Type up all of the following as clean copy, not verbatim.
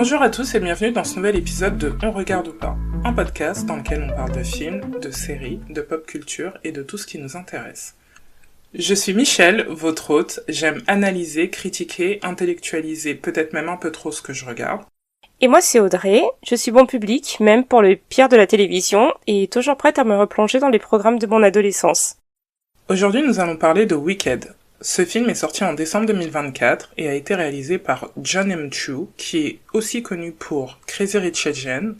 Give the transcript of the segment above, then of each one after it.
Bonjour à tous et bienvenue dans ce nouvel épisode de On regarde ou pas, un podcast dans lequel on parle de films, de séries, de pop culture et de tout ce qui nous intéresse. Je suis Michel, votre hôte, j'aime analyser, critiquer, intellectualiser, peut-être même un peu trop ce que je regarde. Et moi c'est Audrey, je suis bon public, même pour le pire de la télévision, et toujours prête à me replonger dans les programmes de mon adolescence. Aujourd'hui nous allons parler de Wicked. Ce film est sorti en décembre 2024 et a été réalisé par Jon M. Chu, qui est aussi connu pour Crazy Rich Asians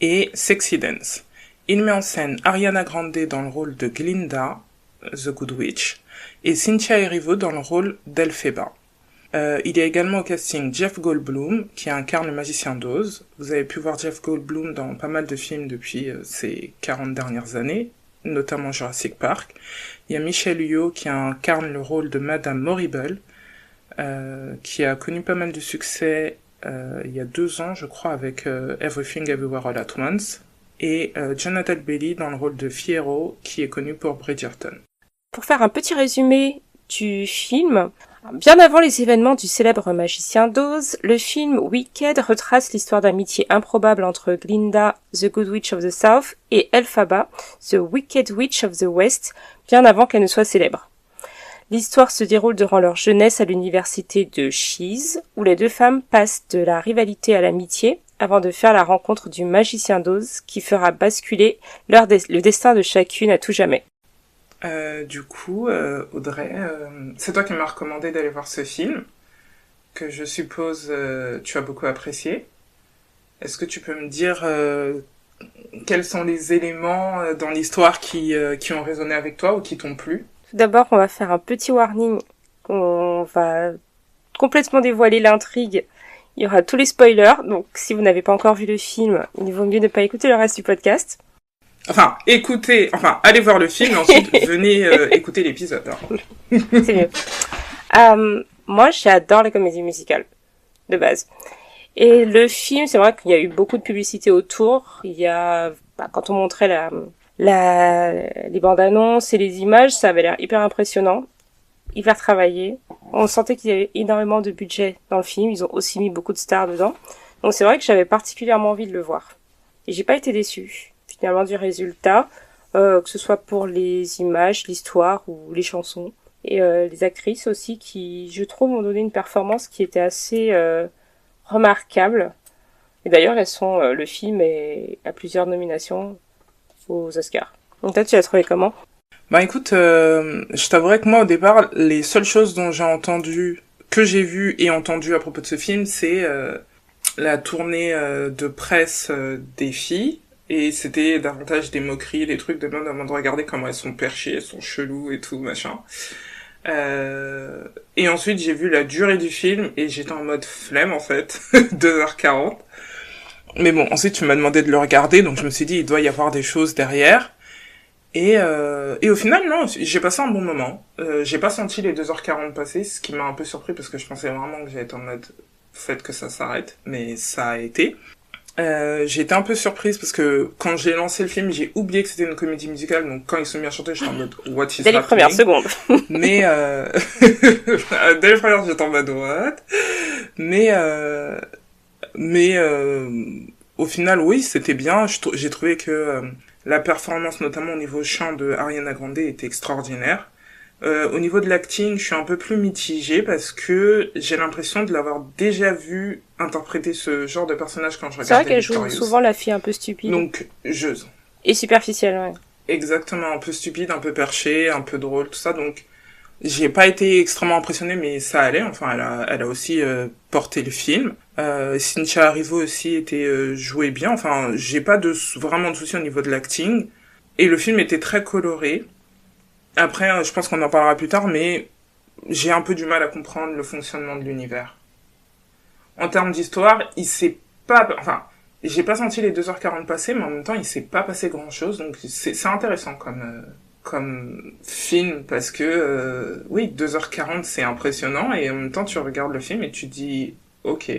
et Sexy Dance. Il met en scène Ariana Grande dans le rôle de Glinda, The Good Witch, et Cynthia Erivo dans le rôle d'Elphaba. Il y a également au casting Jeff Goldblum, qui incarne le magicien d'Oz. Vous avez pu voir Jeff Goldblum dans pas mal de films depuis ces 40 dernières années, notamment Jurassic Park. Il y a Michelle Yeoh qui incarne le rôle de Madame Morrible, qui a connu pas mal de succès il y a 2 ans, je crois, avec Everything Everywhere All at Once. Et Jonathan Bailey dans le rôle de Fiyero, qui est connu pour Bridgerton. Pour faire un petit résumé du film, bien avant les événements du célèbre magicien d'Oz, le film Wicked retrace l'histoire d'amitié improbable entre Glinda, The Good Witch of the South, et Elphaba, The Wicked Witch of the West, bien avant qu'elle ne soit célèbre. L'histoire se déroule durant leur jeunesse à l'université de Shees, où les deux femmes passent de la rivalité à l'amitié, avant de faire la rencontre du magicien d'Oz, qui fera basculer le destin de chacune à tout jamais. Audrey, c'est toi qui m'as recommandé d'aller voir ce film, que je suppose tu as beaucoup apprécié. Est-ce que tu peux me dire quels sont les éléments dans l'histoire qui ont résonné avec toi ou qui t'ont plu ? Tout d'abord, on va faire un petit warning. On va complètement dévoiler l'intrigue. Il y aura tous les spoilers, donc si vous n'avez pas encore vu le film, il vaut mieux ne pas écouter le reste du podcast. Allez voir le film, et ensuite venez écouter l'épisode. C'est mieux. Moi, j'adore les comédies musicales, de base. Et le film, c'est vrai qu'il y a eu beaucoup de publicité autour. Il y a, quand on montrait les bandes annonces et les images, ça avait l'air hyper impressionnant, hyper travaillé. On sentait qu'il y avait énormément de budget dans le film. Ils ont aussi mis beaucoup de stars dedans. Donc c'est vrai que j'avais particulièrement envie de le voir. Et j'ai pas été déçue, finalement, du résultat, que ce soit pour les images, l'histoire ou les chansons. Et les actrices aussi qui, je trouve, ont donné une performance qui était assez remarquable. Et d'ailleurs, le film a plusieurs nominations aux Oscars. Donc toi, tu l'as trouvé comment ? Bah écoute, je t'avouerais que moi au départ, les seules choses que j'ai vues et entendues à propos de ce film, c'est la tournée de presse des filles, et c'était davantage des moqueries, des trucs de même avant de regarder comment elles sont perchées, elles sont cheloues et tout, machin. Et ensuite j'ai vu la durée du film et j'étais en mode flemme en fait, 2h40. Mais bon, ensuite tu m'as demandé de le regarder, donc je me suis dit il doit y avoir des choses derrière. Et au final, non, j'ai passé un bon moment. J'ai pas senti les 2h40 passer, ce qui m'a un peu surpris parce que je pensais vraiment que j'allais être en mode faites que ça s'arrête, mais ça a été. J'ai été un peu surprise parce que quand j'ai lancé le film, j'ai oublié que c'était une comédie musicale, donc quand ils sont mis à chanter, j'étais en mode what is happening. Dès les premières secondes. Mais dès les premières, j'étais en mode what. Mais au final, oui, c'était bien. J'ai trouvé que la performance, notamment au niveau chant de Ariana Grande, était extraordinaire. Au niveau de l'acting, je suis un peu plus mitigée parce que j'ai l'impression de l'avoir déjà vu interpréter ce genre de personnage quand je regardais C'est vrai qu'elle Victorious. joue souvent la fille un peu stupide. Donc, Et superficielle, ouais. Exactement, un peu stupide, un peu perché, un peu drôle, tout ça. Donc, j'ai pas été extrêmement impressionnée, mais ça allait. Enfin, elle a aussi porté le film. Cynthia Erivo aussi jouait bien. Enfin, j'ai pas vraiment de soucis au niveau de l'acting. Et le film était très coloré. Après, je pense qu'on en parlera plus tard, mais j'ai un peu du mal à comprendre le fonctionnement de l'univers. En termes d'histoire, j'ai pas senti les 2h40 passer, mais en même temps, il s'est pas passé grand-chose. Donc, c'est intéressant comme film, parce que, 2h40, c'est impressionnant, et en même temps, tu regardes le film et tu dis, ok.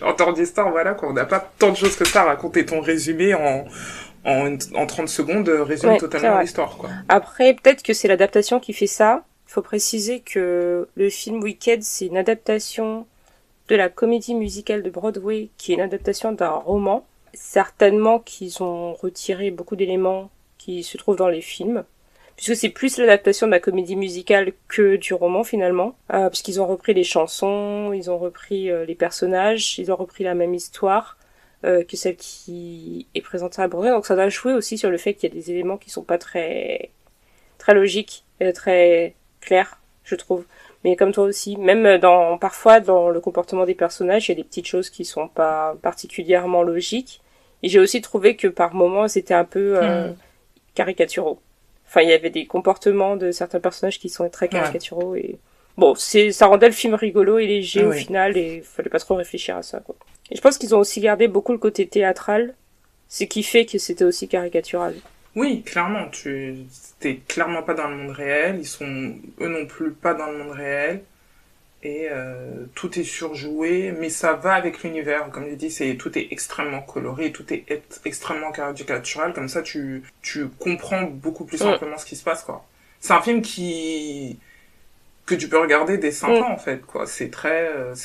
En termes d'histoire, voilà, quoi, on n'a pas tant de choses que ça à raconter. Ton résumé en 30 secondes résume totalement l'histoire, quoi. Après, peut-être que c'est l'adaptation qui fait ça. Il faut préciser que le film Wicked, c'est une adaptation de la comédie musicale de Broadway, qui est une adaptation d'un roman, certainement qu'ils ont retiré beaucoup d'éléments qui se trouvent dans les films, puisque c'est plus l'adaptation de la comédie musicale que du roman finalement, puisqu'ils ont repris les chansons, ils ont repris les personnages, ils ont repris la même histoire que celle qui est présentée à Broadway, donc ça doit jouer aussi sur le fait qu'il y a des éléments qui sont pas très logiques et très clairs, je trouve. Mais comme toi aussi, même parfois dans le comportement des personnages, il y a des petites choses qui sont pas particulièrement logiques. Et j'ai aussi trouvé que par moments c'était un peu caricaturaux. Enfin, il y avait des comportements de certains personnages qui sont très caricaturaux et bon, ça rendait le film rigolo et léger au final et fallait pas trop réfléchir à ça, quoi. Et je pense qu'ils ont aussi gardé beaucoup le côté théâtral, ce qui fait que c'était aussi caricatural. Oui, clairement, t'es clairement pas dans le monde réel, ils sont eux non plus pas dans le monde réel, et tout est surjoué, mais ça va avec l'univers, comme je dis, tout est extrêmement coloré, tout est extrêmement caricatural, comme ça tu comprends beaucoup plus simplement ce qui se passe, quoi. C'est un film que tu peux regarder dès 5 ans, en fait, quoi. C'est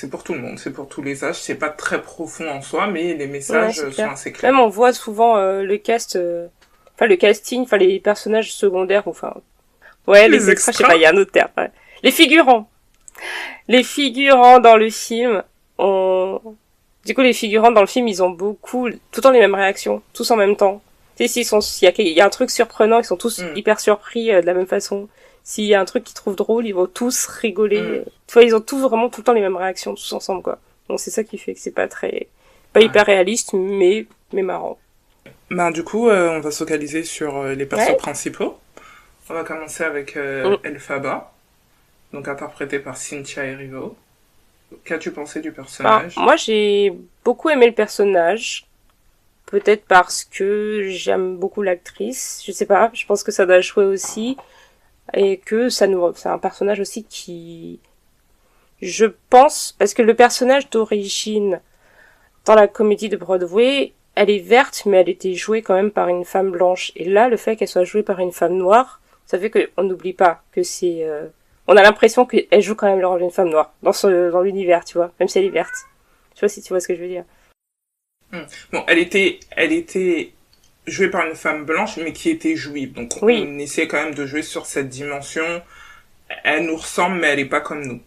pour tout le monde, c'est pour tous les âges, c'est pas très profond en soi, mais les messages sont assez clairs. Même on voit souvent le casting, les personnages secondaires, les extras, je sais pas, il y a un autre terme. Ouais. Les figurants dans le film du coup, les figurants dans le film, ils ont tout le temps les mêmes réactions, tous en même temps. Tu sais, il y a un truc surprenant, ils sont tous hyper surpris de la même façon. S'il y a un truc qu'ils trouvent drôle, ils vont tous rigoler. Tu vois, ils ont tous vraiment tout le temps les mêmes réactions, tous ensemble, quoi. Donc c'est ça qui fait que c'est pas hyper réaliste, mais marrant. Du coup, on va se focaliser sur les persos principaux. On va commencer avec Elphaba, donc interprétée par Cynthia Erivo. Qu'as-tu pensé du personnage ? Moi, j'ai beaucoup aimé le personnage. Peut-être parce que j'aime beaucoup l'actrice. Je sais pas, je pense que ça doit jouer aussi. Et que c'est un personnage aussi qui... Je pense, parce que le personnage d'origine dans la comédie de Broadway, elle est verte, mais elle était jouée quand même par une femme blanche. Et là, le fait qu'elle soit jouée par une femme noire, ça fait qu'on n'oublie pas que c'est... On a l'impression qu'elle joue quand même le rôle d'une femme noire dans l'univers, tu vois, même si elle est verte. Je sais pas si tu vois ce que je veux dire. Bon, elle était jouée par une femme blanche, mais qui était juive. Donc on essaie quand même de jouer sur cette dimension. Elle nous ressemble, mais elle est pas comme nous.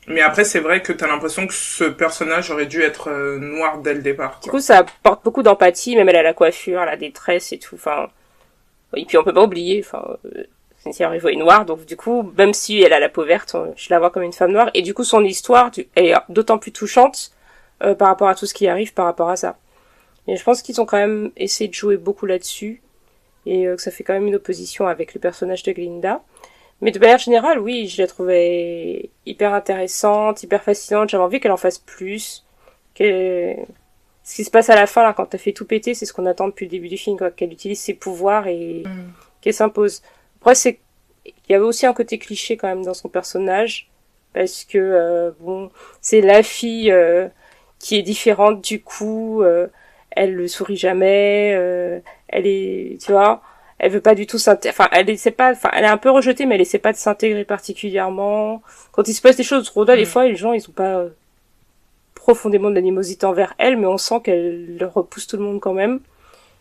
Mais après, c'est vrai que t'as l'impression que ce personnage aurait dû être noir dès le départ, quoi. Du coup, ça apporte beaucoup d'empathie, même elle a la coiffure, la détresse et tout, et puis on peut pas oublier, Cynthia Erivo est noire, donc du coup, même si elle a la peau verte, je la vois comme une femme noire, et du coup, son histoire est d'autant plus touchante par rapport à tout ce qui arrive par rapport à ça. Et je pense qu'ils ont quand même essayé de jouer beaucoup là-dessus, et que ça fait quand même une opposition avec le personnage de Glinda. Mais de manière générale, oui, je la trouvais hyper intéressante, hyper fascinante. J'avais envie qu'elle en fasse plus. Ce qui se passe à la fin, là, quand elle fait tout péter, c'est ce qu'on attend depuis le début du film, quoi. Qu'elle utilise ses pouvoirs et qu'elle s'impose. Après, il y avait aussi un côté cliché quand même dans son personnage, parce que c'est la fille qui est différente du coup. Elle le sourit jamais. Elle est, tu vois. Elle veut pas du tout elle est un peu rejetée, mais elle essaie pas de s'intégrer particulièrement. Quand il se passe des choses trop drôles, des fois, les gens, ils ont pas profondément de l'animosité envers elle, mais on sent qu'elle leur repousse tout le monde quand même.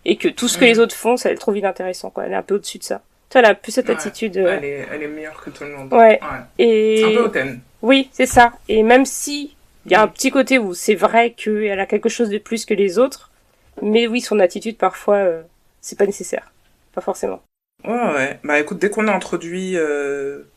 Et que tout ce que les autres font, ça, elle trouve inintéressant, quoi. Elle est un peu au-dessus de ça. Tu vois, elle a plus cette attitude. Elle est meilleure que tout le monde. Ouais. Et... C'est un peu hautaine. Oui, c'est ça. Et même si, il y a un petit côté où c'est vrai qu'elle a quelque chose de plus que les autres, mais oui, son attitude, parfois, c'est pas nécessaire. Pas forcément. Ouais. Bah écoute, dès qu'on est introduit,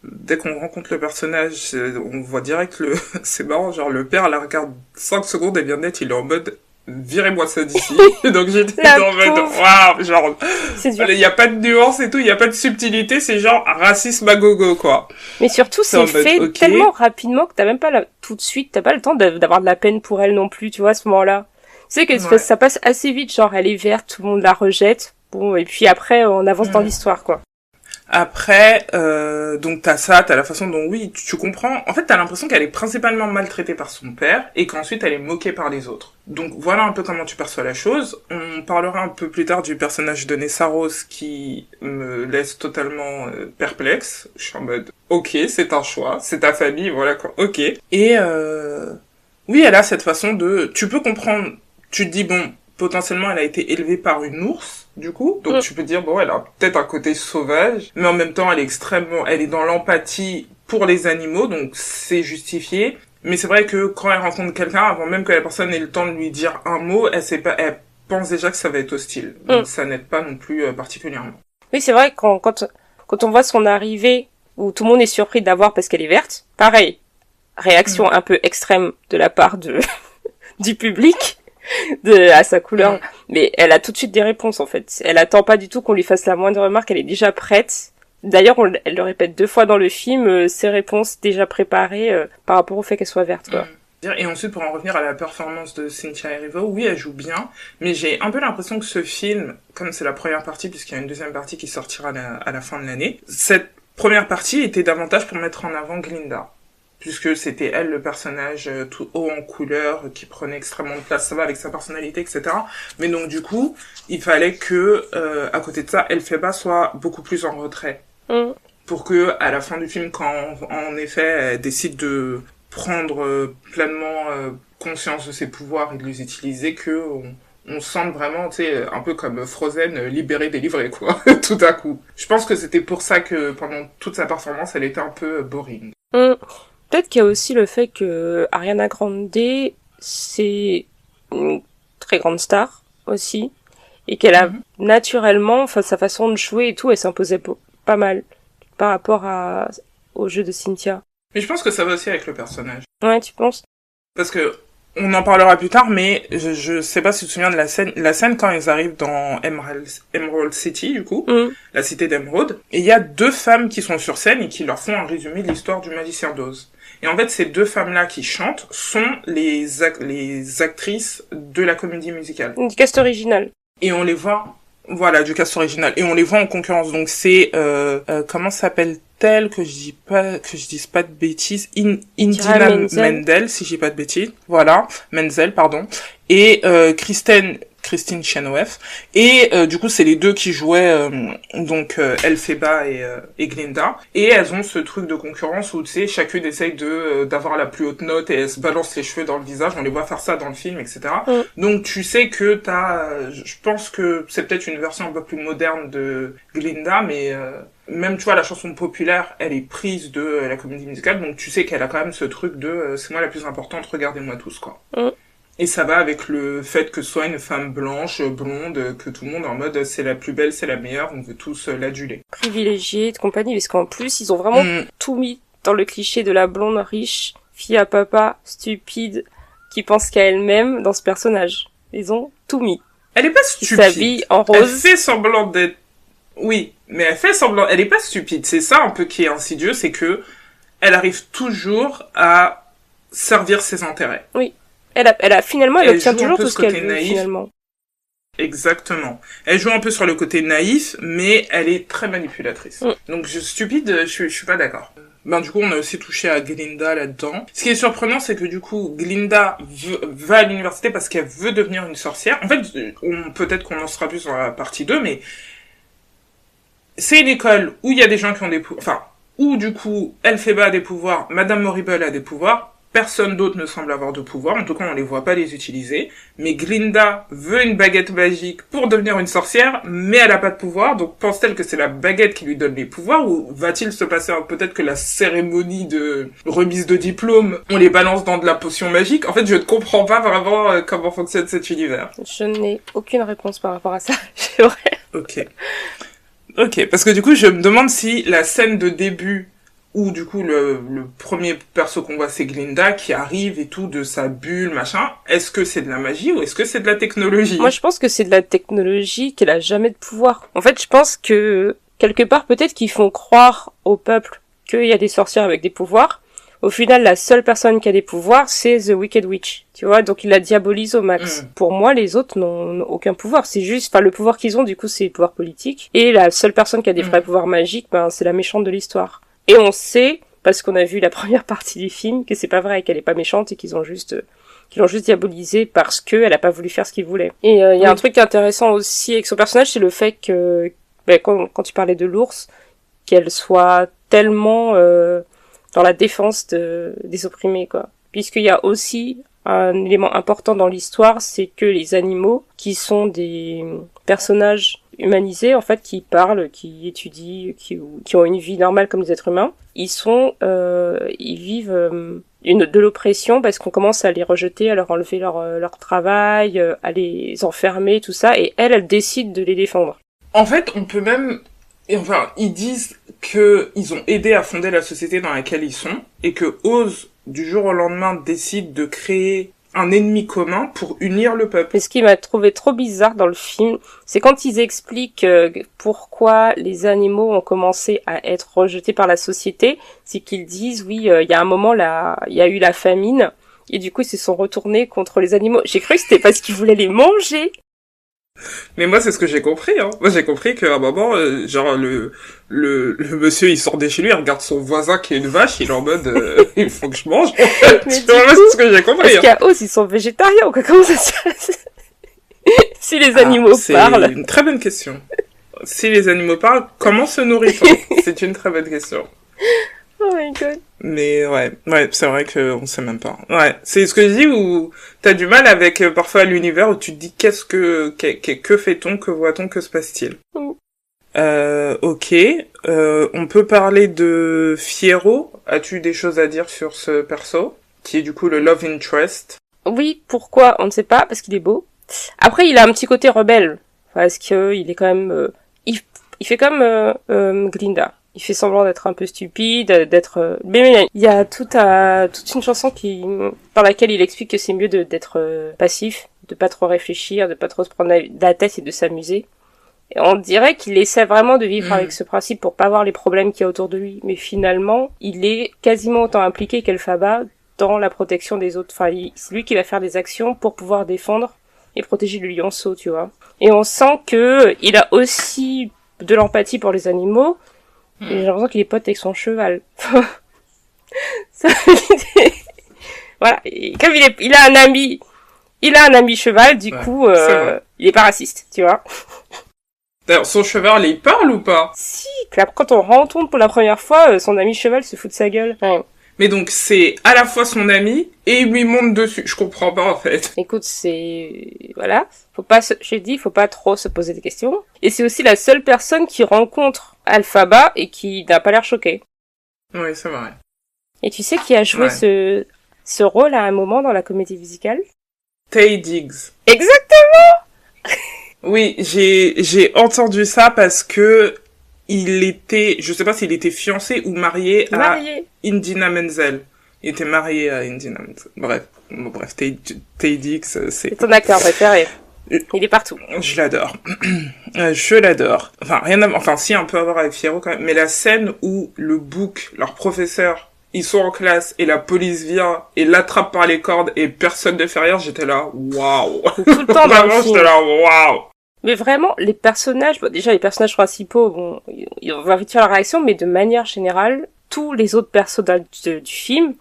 dès qu'on rencontre le personnage, on voit direct c'est marrant, genre le père la regarde 5 secondes et bien net, il est en mode virez-moi ça d'ici. Donc j'étais en mode waouh, genre il y a pas de nuance et tout, il y a pas de subtilité, c'est genre racisme à gogo, quoi. Mais surtout c'est fait tellement rapidement que t'as même pas tout de suite, t'as pas le temps d'avoir de la peine pour elle non plus, tu vois, à ce moment-là. Tu sais que ça passe assez vite, genre elle est verte, tout le monde la rejette. Bon, et puis après, on avance dans l'histoire, quoi. Après, donc t'as la façon dont, oui, tu comprends. En fait, t'as l'impression qu'elle est principalement maltraitée par son père et qu'ensuite elle est moquée par les autres. Donc voilà un peu comment tu perçois la chose. On parlera un peu plus tard du personnage de Nessa Rose qui me laisse totalement perplexe. Je suis en mode, ok, c'est un choix, c'est ta famille, voilà quoi, ok. Et Oui, elle a cette façon de... Tu peux comprendre, tu te dis, bon, potentiellement, elle a été élevée par une ours, du coup. Donc, tu peux dire, bon, elle a peut-être un côté sauvage, mais en même temps, elle est extrêmement... Elle est dans l'empathie pour les animaux, donc c'est justifié. Mais c'est vrai que quand elle rencontre quelqu'un, avant même que la personne ait le temps de lui dire un mot, elle pense déjà que ça va être hostile. Donc, ça n'aide pas non plus particulièrement. Oui, c'est vrai, quand on voit son arrivée, où tout le monde est surpris de la voir parce qu'elle est verte, pareil, réaction un peu extrême de la part du public à sa couleur, mais elle a tout de suite des réponses en fait. Elle attend pas du tout qu'on lui fasse la moindre remarque, elle est déjà prête. D'ailleurs, elle le répète 2 fois dans le film, ses réponses déjà préparées par rapport au fait qu'elle soit verte, quoi. Et ensuite, pour en revenir à la performance de Cynthia Erivo, oui, elle joue bien, mais j'ai un peu l'impression que ce film, comme c'est la première partie, puisqu'il y a une deuxième partie qui sortira à la fin de l'année, cette première partie était davantage pour mettre en avant Glinda. Puisque c'était elle le personnage tout haut en couleur, qui prenait extrêmement de place, ça va avec sa personnalité, etc. Mais donc du coup, il fallait que, à côté de ça, Elphaba soit beaucoup plus en retrait. Pour que, à la fin du film, quand en effet elle décide de prendre pleinement conscience de ses pouvoirs et de les utiliser, que on sente vraiment, tu sais, un peu comme Frozen, libérée, délivrée, quoi, tout à coup. Je pense que c'était pour ça que pendant toute sa performance, elle était un peu boring. Peut-être qu'il y a aussi le fait que Ariana Grande, c'est une très grande star aussi, et qu'elle a naturellement, enfin sa façon de jouer et tout, elle s'imposait pas mal par rapport au jeu de Cynthia. Mais je pense que ça va aussi avec le personnage. Ouais, tu penses? Parce que on en parlera plus tard, mais je sais pas si tu te souviens de la scène quand ils arrivent dans Emerald City, du coup, la cité d'Emerald, et il y a 2 femmes qui sont sur scène et qui leur font un résumé de l'histoire du magicien d'Oz. Et en fait, ces 2 femmes-là qui chantent sont les actrices de la comédie musicale. Du cast original. Et on les voit, voilà, du cast original. Et on les voit en concurrence. Donc c'est, comment s'appelle-t-elle, que je dise pas de bêtises, Indina Menzel, si j'ai pas de bêtises. Voilà, Menzel, pardon. Et, Christine Chenoweth. Et du coup, c'est les 2 qui jouaient donc Elphaba et Glinda. Et elles ont ce truc de concurrence où, tu sais, chacune essaye d'avoir la plus haute note et elles se balancent les cheveux dans le visage. On les voit faire ça dans le film, etc. Donc tu sais que je pense que c'est peut-être une version un peu plus moderne de Glinda, mais même, tu vois, la chanson populaire, elle est prise de la comédie musicale, donc tu sais qu'elle a quand même ce truc de c'est moi la plus importante, regardez-moi tous, quoi. Et ça va avec le fait que ce soit une femme blanche, blonde, que tout le monde est en mode c'est la plus belle, c'est la meilleure, on veut tous l'aduler. Privilégiée de compagnie, parce qu'en plus, ils ont vraiment tout mis dans le cliché de la blonde riche, fille à papa, stupide, qui pense qu'à elle-même dans ce personnage. Ils ont tout mis. Elle est pas stupide. Qui s'habille en rose. Elle fait semblant d'être... Oui, mais elle fait semblant... Elle est pas stupide. C'est ça un peu qui est insidieux, c'est que elle arrive toujours à servir ses intérêts. Oui. Elle obtient toujours tout ce qu'elle veut, finalement. Exactement. Elle joue un peu sur le côté naïf, mais elle est très manipulatrice. Donc, stupide, je suis pas d'accord. Ben, du coup, on a aussi touché à Glinda là-dedans. Ce qui est surprenant, c'est que du coup, Glinda va à l'université parce qu'elle veut devenir une sorcière. En fait, peut-être qu'on en sera plus dans la partie 2, mais c'est une école où il y a des gens qui ont des pouvoirs, enfin, où du coup, Elphaba a des pouvoirs, Madame Morrible a des pouvoirs, personne d'autre ne semble avoir de pouvoir, en tout cas on les voit pas les utiliser, mais Glinda veut une baguette magique pour devenir une sorcière, mais elle a pas de pouvoir, donc pense-t-elle que c'est la baguette qui lui donne les pouvoirs, ou va-t-il se passer peut-être que la cérémonie de remise de diplôme, on les balance dans de la potion magique? En fait, je ne comprends pas vraiment comment fonctionne cet univers. Je n'ai aucune réponse par rapport à ça, c'est vrai. Ok, parce que du coup je me demande si la scène de début où du coup le premier perso qu'on voit c'est Glinda qui arrive et tout de sa bulle machin, est-ce que c'est de la magie ou est-ce que c'est de la technologie? Moi je pense que c'est de la technologie, qu'elle a jamais de pouvoir. En fait je pense que quelque part peut-être qu'ils font croire au peuple qu'il y a des sorcières avec des pouvoirs. Au final la seule personne qui a des pouvoirs c'est The Wicked Witch, tu vois, donc ils la diabolisent au max. Pour moi les autres n'ont aucun pouvoir, c'est juste, le pouvoir qu'ils ont du coup c'est le pouvoir politique, et la seule personne qui a des vrais pouvoirs magiques, c'est la méchante de l'histoire. Et on sait, parce qu'on a vu la première partie du film, que c'est pas vrai, qu'elle est pas méchante et qu'ils l'ont juste diabolisée parce que elle a pas voulu faire ce qu'ils voulaient. Et il y a un truc intéressant aussi avec son personnage, c'est le fait que, quand tu parlais de l'ours, qu'elle soit tellement dans la défense des opprimés, quoi. Puisqu'il y a aussi un élément important dans l'histoire, c'est que les animaux, qui sont des personnages humanisés, en fait, qui parlent, qui étudient, qui ont une vie normale comme les êtres humains, ils vivent de l'oppression parce qu'on commence à les rejeter, à leur enlever leur travail, à les enfermer, tout ça, et elle décide de les défendre. En fait, on peut même... Enfin, ils disent qu'ils ont aidé à fonder la société dans laquelle ils sont, et que Oz, du jour au lendemain, décide de créer un ennemi commun pour unir le peuple. Et ce qui m'a trouvé trop bizarre dans le film, c'est quand ils expliquent pourquoi les animaux ont commencé à être rejetés par la société, c'est qu'ils disent, oui, il y a un moment, là, il y a eu la famine, et du coup, ils se sont retournés contre les animaux. J'ai cru que c'était parce qu'ils voulaient les manger. Mais moi, c'est ce que j'ai compris, hein. Moi, j'ai compris qu'à un moment, genre, le monsieur, il sort de chez lui, il regarde son voisin qui est une vache, il est en mode, il faut que je mange. C'est ce que j'ai compris. Est-ce qu'à Oz, ils sont végétariens ou quoi? Comment ça se passe? Si les animaux parlent. C'est une très bonne question. Si les animaux parlent, comment se nourrit-on? C'est une très bonne question. Oh my god. Mais ouais, c'est vrai qu'on sait même pas. Ouais, c'est ce que je dis où t'as du mal avec parfois l'univers où tu te dis que fait-on, que voit-on, que se passe-t-il. Ok, on peut parler de Fiyero. As-tu des choses à dire sur ce perso qui est du coup le love interest? Oui, pourquoi? On ne sait pas, parce qu'il est beau. Après, il a un petit côté rebelle, parce que il est quand même, il fait comme Glinda. Il fait semblant d'être un peu stupide, mais il y a toute une chanson dans laquelle il explique que c'est mieux d'être passif, de pas trop réfléchir, de pas trop se prendre la tête et de s'amuser. Et on dirait qu'il essaie vraiment de vivre avec ce principe pour pas voir les problèmes qu'il y a autour de lui. Mais finalement, il est quasiment autant impliqué qu'Elphaba dans la protection des autres. Enfin, c'est lui qui va faire des actions pour pouvoir défendre et protéger le lionceau, tu vois. Et on sent que il a aussi de l'empathie pour les animaux. Et j'ai l'impression qu'il est pote avec son cheval. Voilà. Et comme il a un ami cheval, du coup, il est pas raciste, tu vois. D'ailleurs, son cheval, il parle ou pas? Si, quand on rencontre pour la première fois, son ami cheval se fout de sa gueule. Ouais. Mais donc, c'est à la fois son ami et il lui monte dessus. Je comprends pas, en fait. Écoute, voilà. Faut pas trop se poser des questions. Et c'est aussi la seule personne qui rencontre Elphaba et qui n'a pas l'air choquée. Oui, c'est vrai. Et tu sais qui a joué ce rôle à un moment dans la comédie musicale? Taye Diggs. Exactement! Oui, j'ai entendu ça parce que je sais pas s'il était fiancé ou marié à Idina Menzel. Il était marié à Idina Menzel. Bref, Taye Diggs, c'est ton acteur préféré. Il est partout. Je l'adore. Je l'adore. Enfin, si, un peu à voir avec Fiyero quand même. Mais la scène où le bouc, leur professeur, ils sont en classe et la police vient et l'attrape par les cordes et personne ne fait rien, j'étais là, waouh. Tout le temps dans le film. J'étais là, waouh. Mais vraiment, les personnages, déjà les personnages principaux, on va vite faire la réaction, mais de manière générale, tous les autres personnages du film,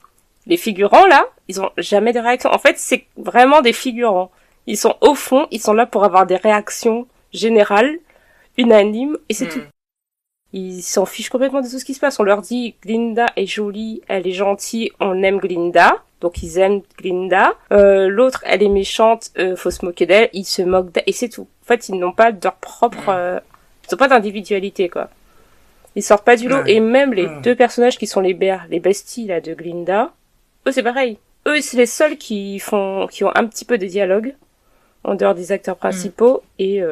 les figurants là, ils ont jamais de réaction. En fait, c'est vraiment des figurants. Ils sont au fond, ils sont là pour avoir des réactions générales, unanimes, et c'est tout. Ils s'en fichent complètement de tout ce qui se passe. On leur dit, Glinda est jolie, elle est gentille, on aime Glinda. Donc ils aiment Glinda. L'autre, elle est méchante, faut se moquer d'elle, ils se moquent d'elle, et c'est tout. En fait, ils n'ont pas leur propre... ils n'ont pas d'individualité, quoi. Ils sortent pas du lot, et même les deux personnages qui sont les besties, là, de Glinda, eux, c'est pareil. Eux, c'est les seuls qui ont un petit peu de dialogue, en dehors des acteurs principaux, et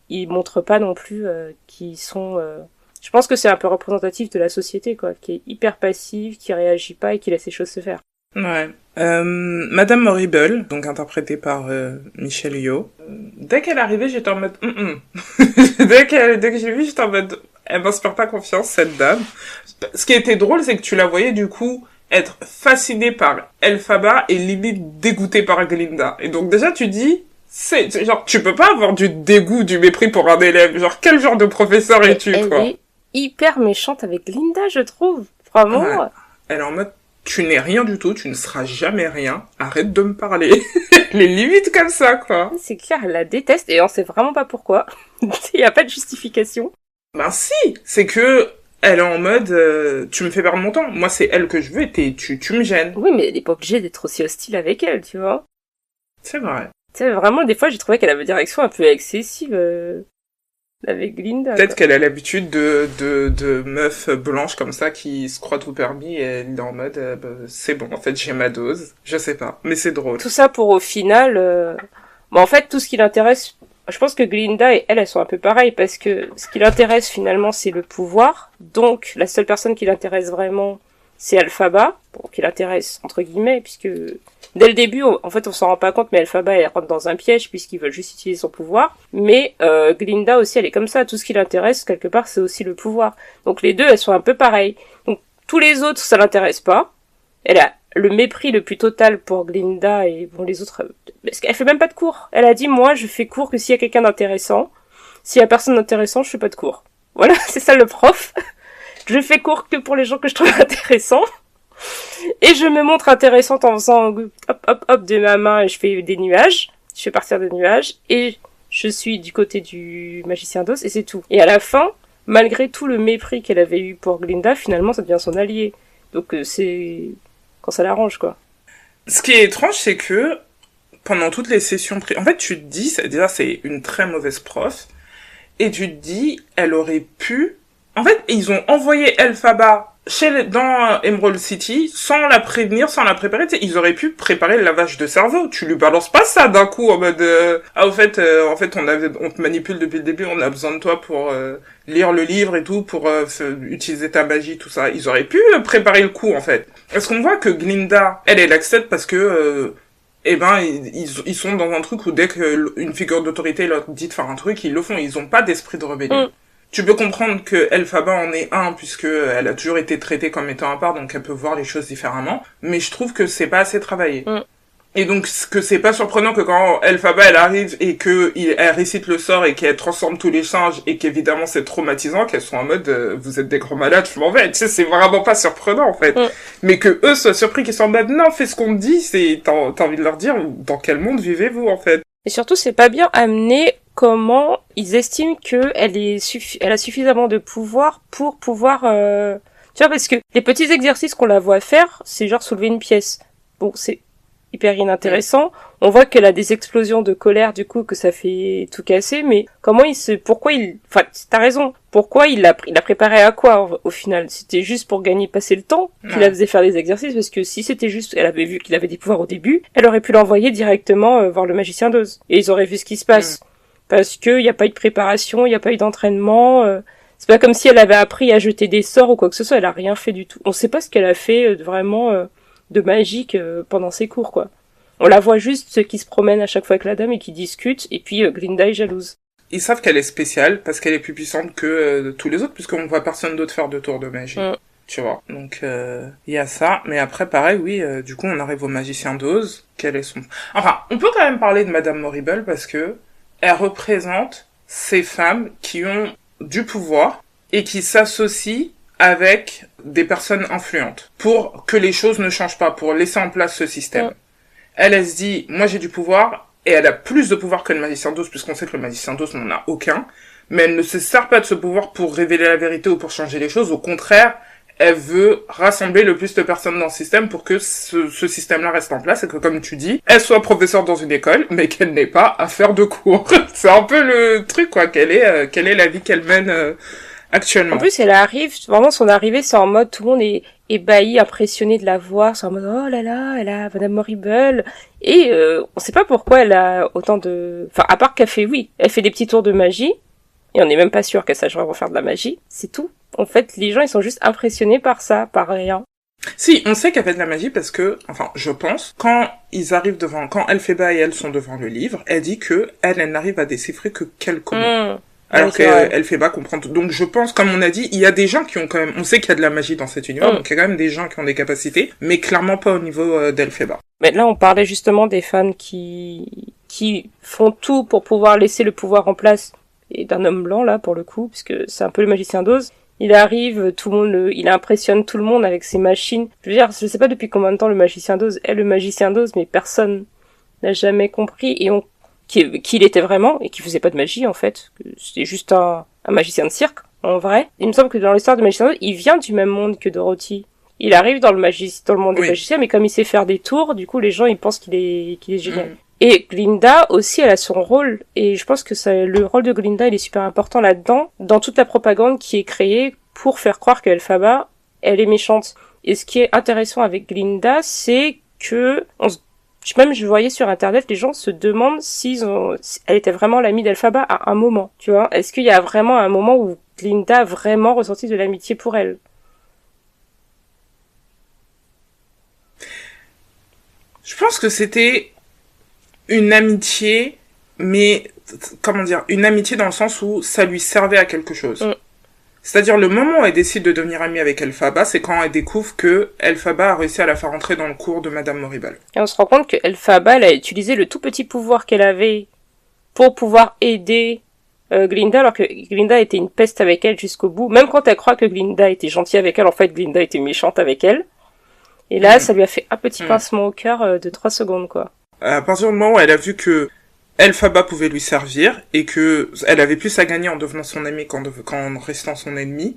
ils montrent pas non plus qu'ils sont... Je pense que c'est un peu représentatif de la société, quoi, qui est hyper passive, qui réagit pas et qui laisse les choses se faire. Ouais. Madame Horrible, donc interprétée par Michelle Yeoh. Dès qu'elle est arrivée, j'étais en mode dès que j'ai vu, j'étais en mode elle m'inspire pas confiance, cette dame. Ce qui était drôle, c'est que tu la voyais du coup être fascinée par Elphaba et limite dégoûtée par Glinda. Et donc déjà tu dis c'est genre tu peux pas avoir du dégoût, du mépris pour un élève. Genre quel genre de professeur es-tu, quoi? Elle est hyper méchante avec Glinda, je trouve. Vraiment. Ouais. Elle est en mode tu n'es rien du tout, tu ne seras jamais rien, arrête de me parler. Elle est limite comme ça, quoi. C'est clair, elle la déteste et on sait vraiment pas pourquoi. Il y a pas de justification. Ben si, c'est que elle est en mode, tu me fais perdre mon temps. Moi, c'est elle que je veux et tu me gênes. Oui, mais elle est pas obligée d'être aussi hostile avec elle, tu vois. C'est vrai. Tu sais, vraiment, des fois, j'ai trouvé qu'elle avait une direction un peu excessive avec Glinda. Peut-être qu'elle a l'habitude de meufs blanches comme ça qui se croient tout permis et elle est en mode, c'est bon, en fait, j'ai ma dose. Je sais pas, mais c'est drôle. Tout ça pour au final... Bon, en fait, tout ce qui l'intéresse... Je pense que Glinda et elle, elles sont un peu pareilles parce que ce qui l'intéresse finalement, c'est le pouvoir. Donc, la seule personne qui l'intéresse vraiment, c'est Elphaba. Bon, qui l'intéresse, entre guillemets, puisque... Dès le début, en fait, on s'en rend pas compte, mais Elphaba, elle rentre dans un piège puisqu'ils veulent juste utiliser son pouvoir. Mais Glinda aussi, elle est comme ça. Tout ce qui l'intéresse, quelque part, c'est aussi le pouvoir. Donc les deux, elles sont un peu pareilles. Donc tous les autres, ça l'intéresse pas. Elle a le mépris le plus total pour Glinda et bon les autres. Parce qu'elle fait même pas de cours. Elle a dit, moi, je fais cours que s'il y a quelqu'un d'intéressant. S'il y a personne d'intéressant, je fais pas de cours. Voilà, c'est ça le prof. Je fais cours que pour les gens que je trouve intéressants. Et je me montre intéressante en faisant hop hop hop de ma main et je fais des nuages. Je fais partir des nuages et je suis du côté du magicien d'Oz et c'est tout. Et à la fin, malgré tout le mépris qu'elle avait eu pour Glinda, finalement ça devient son allié. Donc c'est quand ça l'arrange quoi. Ce qui est étrange, c'est que pendant toutes les sessions en fait, tu te dis, déjà c'est une très mauvaise prof et tu te dis, elle aurait pu. En fait, ils ont envoyé Elphaba dans Emerald City, sans la prévenir, sans la préparer, tu sais, ils auraient pu préparer le lavage de cerveau. Tu lui balances pas ça d'un coup en mode au fait on te manipule depuis le début, on a besoin de toi pour lire le livre et tout, pour utiliser ta magie, tout ça. Ils auraient pu préparer le coup en fait. Est-ce qu'on voit que Glinda, elle accepte parce que ils sont dans un truc où dès qu'une figure d'autorité leur dit de faire un truc, ils le font. Ils ont pas d'esprit de rébellion. Tu peux comprendre que Elphaba en est un, puisque elle a toujours été traitée comme étant à part, donc elle peut voir les choses différemment. Mais je trouve que c'est pas assez travaillé. Et donc, que c'est pas surprenant que quand Elphaba, elle arrive et elle récite le sort et qu'elle transforme tous les singes et qu'évidemment c'est traumatisant, qu'elles sont en mode, vous êtes des grands malades, je m'en vais. Tu sais, c'est vraiment pas surprenant, en fait. Mais que eux soient surpris, qu'ils sont en mode, non, fais ce qu'on te dit, t'as envie de leur dire, dans quel monde vivez-vous, en fait? Et surtout, c'est pas bien amené comment ils estiment que elle a suffisamment de pouvoir pour pouvoir tu vois, parce que les petits exercices qu'on la voit faire, c'est genre soulever une pièce. Bon, c'est hyper inintéressant. On voit qu'elle a des explosions de colère, du coup, que ça fait tout casser, mais enfin, t'as raison. Pourquoi il l'a préparé à quoi, au final? C'était juste pour passer le temps qu'il la faisait faire des exercices, parce que si c'était juste, elle avait vu qu'il avait des pouvoirs au début, elle aurait pu l'envoyer directement voir le magicien d'Oz. Et ils auraient vu ce qui se passe. Parce que y a pas eu de préparation, y a pas eu d'entraînement, c'est pas comme si elle avait appris à jeter des sorts ou quoi que ce soit, elle a rien fait du tout. On sait pas ce qu'elle a fait vraiment de magique pendant ses cours, quoi. On la voit juste qui se promène à chaque fois avec la dame et qui discute, et puis Glinda est jalouse. Ils savent qu'elle est spéciale parce qu'elle est plus puissante que tous les autres, puisqu'on voit personne d'autre faire de tour de magie. Tu vois. Donc, il y a ça. Mais après, pareil, oui, du coup, on arrive au magicien d'Oz. Quel est son... Enfin, on peut quand même parler de Madame Morrible parce que elle représente ces femmes qui ont du pouvoir et qui s'associent avec des personnes influentes pour que les choses ne changent pas, pour laisser en place ce système. Elle se dit, moi j'ai du pouvoir, et elle a plus de pouvoir que le magicien d'Oz, puisqu'on sait que le magicien d'Oz n'en a aucun, mais elle ne se sert pas de ce pouvoir pour révéler la vérité ou pour changer les choses, au contraire, elle veut rassembler le plus de personnes dans le système pour que ce système-là reste en place et que, comme tu dis, elle soit professeure dans une école, mais qu'elle n'ait pas à faire de cours. C'est un peu le truc, quoi. Quelle est la vie qu'elle mène actuellement. En plus, elle arrive, vraiment, son arrivée, c'est en mode, tout le monde est ébahi, impressionné de la voir, c'est en mode, oh là là, elle a Madame Morrible. Et on sait pas pourquoi elle a autant de... Enfin, à part qu'elle fait, elle fait des petits tours de magie, et on n'est même pas sûr qu'elle sache vraiment faire de la magie, c'est tout. En fait, les gens, ils sont juste impressionnés par ça, par rien. Si, on sait qu'elle fait de la magie parce que, enfin, je pense, quand Elphaba et elle sont devant le livre, elle dit que elle n'arrive à déchiffrer que quelques mots. Alors qu'Elphaba comprend tout. Donc je pense, comme on a dit, il y a des gens qui ont quand même, on sait qu'il y a de la magie dans cet univers, donc il y a quand même des gens qui ont des capacités, mais clairement pas au niveau d'Elphaba. Mais là, on parlait justement des fans qui font tout pour pouvoir laisser le pouvoir en place, et d'un homme blanc, là, pour le coup, puisque c'est un peu le magicien d'Oz. Il arrive, tout le monde il impressionne tout le monde avec ses machines. Je veux dire, je sais pas depuis combien de temps le magicien d'Oz est le magicien d'Oz, mais personne n'a jamais compris qui il était vraiment, et qui faisait pas de magie, en fait. C'était juste un magicien de cirque. en vrai. Il me semble que dans l'histoire de Magicien d'Oz, il vient du même monde que Dorothy. Il arrive dans le monde des magiciens, mais comme il sait faire des tours, du coup, les gens, ils pensent qu'il est génial. Et Glinda aussi, elle a son rôle, et je pense que le rôle de Glinda, il est super important là-dedans, dans toute la propagande qui est créée pour faire croire qu'Elphaba, elle est méchante. Et ce qui est intéressant avec Glinda, c'est que, même je voyais sur internet, les gens se demandent si elle était vraiment l'amie d'Elphaba à un moment, tu vois. Est-ce qu'il y a vraiment un moment où Glinda a vraiment ressenti de l'amitié pour elle? Je pense que c'était une amitié, mais comment dire, une amitié dans le sens où ça lui servait à quelque chose. C'est-à-dire le moment où elle décide de devenir amie avec Elphaba, c'est quand elle découvre que Elphaba a réussi à la faire entrer dans le cours de Madame Moribel. Et on se rend compte que Elphaba, elle a utilisé le tout petit pouvoir qu'elle avait pour pouvoir aider Glinda, alors que Glinda était une peste avec elle jusqu'au bout. Même quand elle croit que Glinda était gentille avec elle, en fait Glinda était méchante avec elle. Et là, ça lui a fait un petit pincement au cœur de 3 secondes, quoi. À partir du moment où elle a vu que Elphaba pouvait lui servir et que elle avait plus à gagner en devenant son amie qu'en restant son ennemie.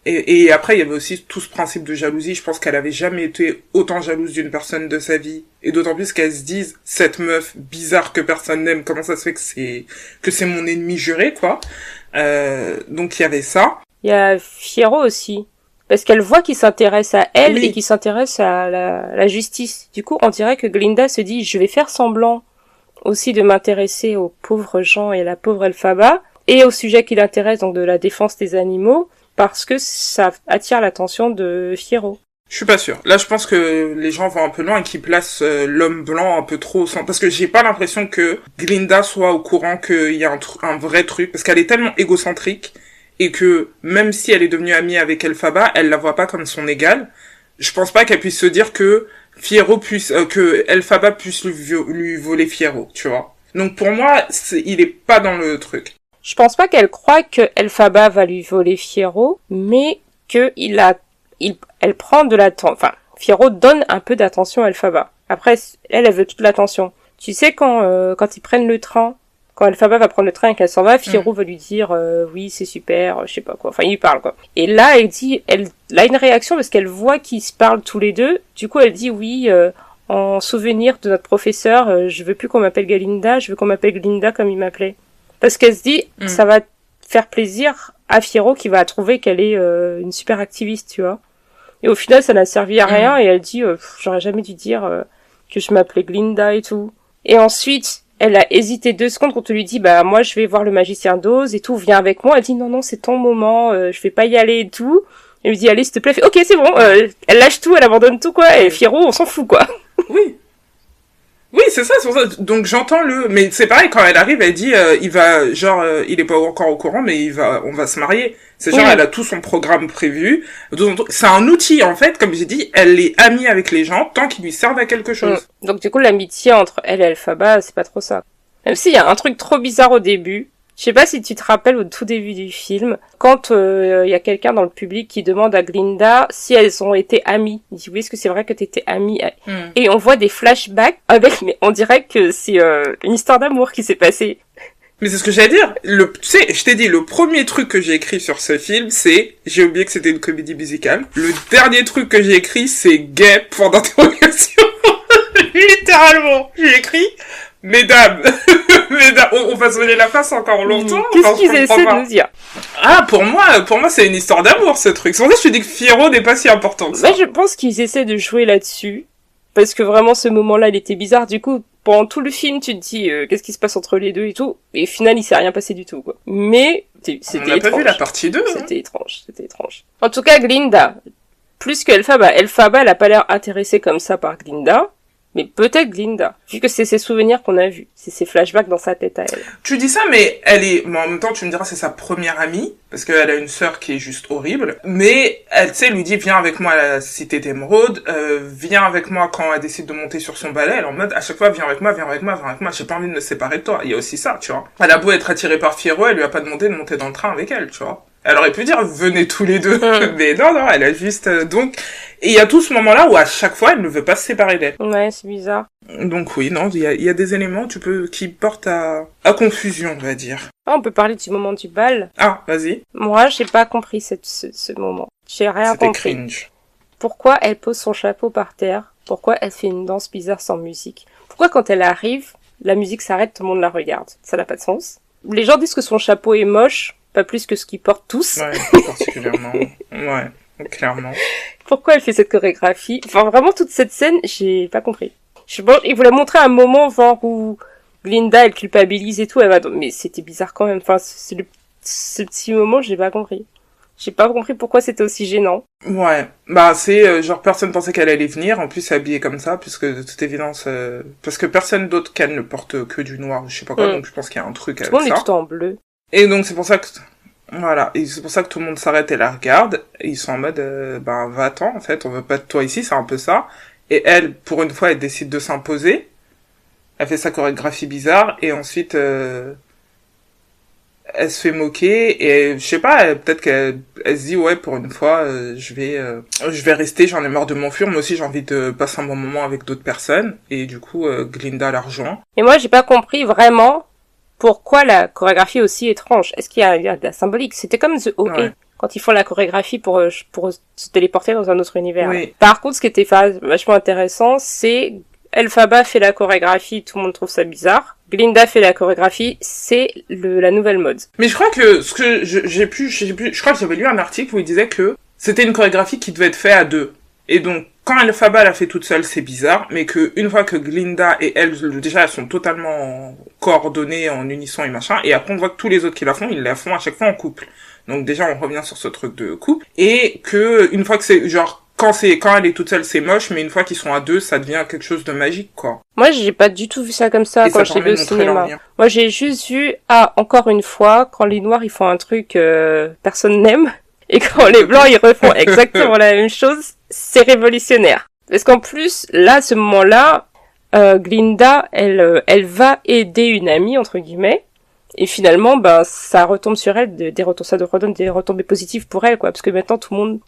Et après, il y avait aussi tout ce principe de jalousie. Je pense qu'elle avait jamais été autant jalouse d'une personne de sa vie. Et d'autant plus qu'elle se dise, cette meuf bizarre que personne n'aime, comment ça se fait que c'est mon ennemi juré, quoi. Donc il y avait ça. Il y a Fiyero aussi. Parce qu'elle voit qu'il s'intéresse à elle et qu'il s'intéresse à la justice. Du coup, on dirait que Glinda se dit, je vais faire semblant aussi de m'intéresser aux pauvres gens et à la pauvre Elphaba, et au sujet qui l'intéresse, donc de la défense des animaux, parce que ça attire l'attention de Fiyero. Je suis pas sûr. Là, je pense que les gens vont un peu loin et qu'ils placent l'homme blanc un peu trop au centre. Parce que j'ai pas l'impression que Glinda soit au courant qu'il y a un vrai truc, parce qu'elle est tellement égocentrique, et que même si elle est devenue amie avec Elphaba, elle la voit pas comme son égale. Je pense pas qu'elle puisse se dire que que Elphaba puisse lui voler Fiyero, tu vois. Donc pour moi, il est pas dans le truc. Je pense pas qu'elle croit que Elphaba va lui voler Fiyero, mais que elle prend de l'attention. Enfin, Fiyero donne un peu d'attention à Elphaba. Après, elle veut toute l'attention. Tu sais quand ils prennent le train, quand Elphaba va prendre le train et qu'elle s'en va, Fiyero va lui dire oui c'est super, je sais pas quoi. Enfin il lui parle quoi. Et là elle a une réaction parce qu'elle voit qu'ils se parlent tous les deux. Du coup elle dit oui en souvenir de notre professeur, je veux plus qu'on m'appelle Galinda, je veux qu'on m'appelle Glinda comme il m'appelait. Parce qu'elle se dit ça va faire plaisir à Fiyero qui va trouver qu'elle est une super activiste, tu vois. Et au final ça n'a servi à rien et elle dit j'aurais jamais dû dire que je m'appelais Glinda et tout. Et ensuite elle a hésité 2 secondes quand on lui dit bah moi je vais voir le magicien d'Oz et tout, viens avec moi. Elle dit non c'est ton moment, je vais pas y aller et tout. Elle lui dit allez s'il te plaît. Ok c'est bon. Elle lâche tout, elle abandonne tout quoi. Et Fiyero on s'en fout quoi. Oui, c'est ça, c'est pour ça. Donc j'entends mais c'est pareil quand elle arrive, elle dit il est pas encore au courant mais on va se marier. C'est genre elle a tout son programme prévu. C'est un outil en fait, comme j'ai dit, elle est amie avec les gens tant qu'ils lui servent à quelque chose. Donc du coup l'amitié entre elle et Elphaba, c'est pas trop ça. Même s'il y a un truc trop bizarre au début. Je sais pas si tu te rappelles au tout début du film, quand y a quelqu'un dans le public qui demande à Glinda si elles ont été amies. Il dit oui, est-ce que c'est vrai que t'étais amie? Et on voit des flashbacks mais on dirait que c'est une histoire d'amour qui s'est passée. Mais c'est ce que j'allais dire. Tu sais, je t'ai dit, le premier truc que j'ai écrit sur ce film, j'ai oublié que c'était une comédie musicale. Le dernier truc que j'ai écrit, c'est gay, point d'interrogation. Littéralement. J'ai écrit, mesdames, on va se donner la face encore longtemps. Qu'est-ce qu'ils essaient de nous dire? Ah, pour moi, c'est une histoire d'amour, ce truc. C'est pour ça que je te dis que Fiyero n'est pas si important que ça. Mais je pense qu'ils essaient de jouer là-dessus. Parce que vraiment, ce moment-là, il était bizarre. Du coup, pendant tout le film, tu te dis, qu'est-ce qui se passe entre les deux et tout. Et au final, il s'est rien passé du tout, quoi. Mais, c'était étrange. On n'a pas vu la partie 2. C'était étrange. En tout cas, Glinda, plus que Elphaba, elle a pas l'air intéressée comme ça par Glinda. Mais peut-être Glinda, vu que c'est ses souvenirs qu'on a vus. C'est ses flashbacks dans sa tête à elle. Tu dis ça, mais en même temps, tu me diras, c'est sa première amie, parce qu'elle a une sœur qui est juste horrible. Mais elle, tu sais, lui dit, viens avec moi à la cité d'Émeraude, viens avec moi quand elle décide de monter sur son balai. Elle est en mode, à chaque fois, viens avec moi, j'ai pas envie de me séparer de toi. Il y a aussi ça, tu vois. Elle a beau être attirée par Fiyero, elle lui a pas demandé de monter dans le train avec elle, tu vois. Elle aurait pu dire, venez tous les deux. Mais non, elle a juste, donc, et il y a tout ce moment-là où à chaque fois, elle ne veut pas se séparer d'elle. Ouais, c'est bizarre. Donc oui, non, il y a des éléments, qui portent à confusion, on va dire. Ah, on peut parler du moment du bal. Ah, vas-y. Moi, j'ai pas compris ce moment. J'ai rien compris. C'était cringe. Pourquoi elle pose son chapeau par terre? Pourquoi elle fait une danse bizarre sans musique? Pourquoi quand elle arrive, la musique s'arrête, tout le monde la regarde? Ça n'a pas de sens. Les gens disent que son chapeau est moche, pas plus que ce qu'ils portent tous. Ouais, particulièrement. Ouais, clairement. Pourquoi elle fait cette chorégraphie? Enfin, vraiment, toute cette scène, j'ai pas compris. Il voulait montrer un moment, genre, où Glinda, elle culpabilise et tout, elle va, mais c'était bizarre quand même. Enfin, ce petit moment, j'ai pas compris. J'ai pas compris pourquoi c'était aussi gênant. Ouais, bah c'est genre personne pensait qu'elle allait venir, en plus habillée comme ça, puisque de toute évidence, parce que personne d'autre qu'elle ne porte que du noir, je sais pas quoi, donc je pense qu'il y a un truc avec ça. Tout le monde est tout en bleu. Et donc c'est pour ça que, voilà, et c'est pour ça que tout le monde s'arrête et la regarde, et ils sont en mode, ben va-t'en en fait, on veut pas de toi ici, c'est un peu ça. Et elle, pour une fois, elle décide de s'imposer, elle fait sa chorégraphie bizarre, et ensuite... elle se fait moquer et je sais pas, peut-être qu'elle se dit ouais pour une fois je vais rester, j'en ai marre de m'enfuir, moi aussi j'ai envie de passer un bon moment avec d'autres personnes et du coup Glinda la rejoint. Et moi j'ai pas compris vraiment pourquoi la chorégraphie est aussi étrange. Est-ce qu'il y a de la symbolique? C'était comme The O.A. Ouais. Quand ils font la chorégraphie pour se téléporter dans un autre univers. Oui. Par contre, ce qui était vachement intéressant, c'est Elphaba fait la chorégraphie, tout le monde trouve ça bizarre. Glinda fait la chorégraphie, c'est la nouvelle mode. Mais je crois que ce que je crois que j'avais lu un article où il disait que c'était une chorégraphie qui devait être faite à deux. Et donc quand Elphaba l'a fait toute seule, c'est bizarre, mais que une fois que Glinda et elle déjà elles sont totalement coordonnées en unisson et machin, et après on voit que tous les autres qui la font, ils la font à chaque fois en couple. Donc déjà on revient sur ce truc de couple et que une fois que c'est genre quand elle est toute seule, c'est moche, mais une fois qu'ils sont à deux, ça devient quelque chose de magique, quoi. Moi, j'ai pas du tout vu ça comme ça quand je l'ai vu au cinéma. Moi, j'ai juste vu, encore une fois, quand les noirs, ils font un truc, personne n'aime, et quand les blancs, ils refont exactement la même chose, c'est révolutionnaire. Parce qu'en plus, là, à ce moment-là, Glinda, elle va aider une amie, entre guillemets, et finalement, ça retombe sur elle, ça redonne des retombées positives pour elle, quoi. Parce que maintenant,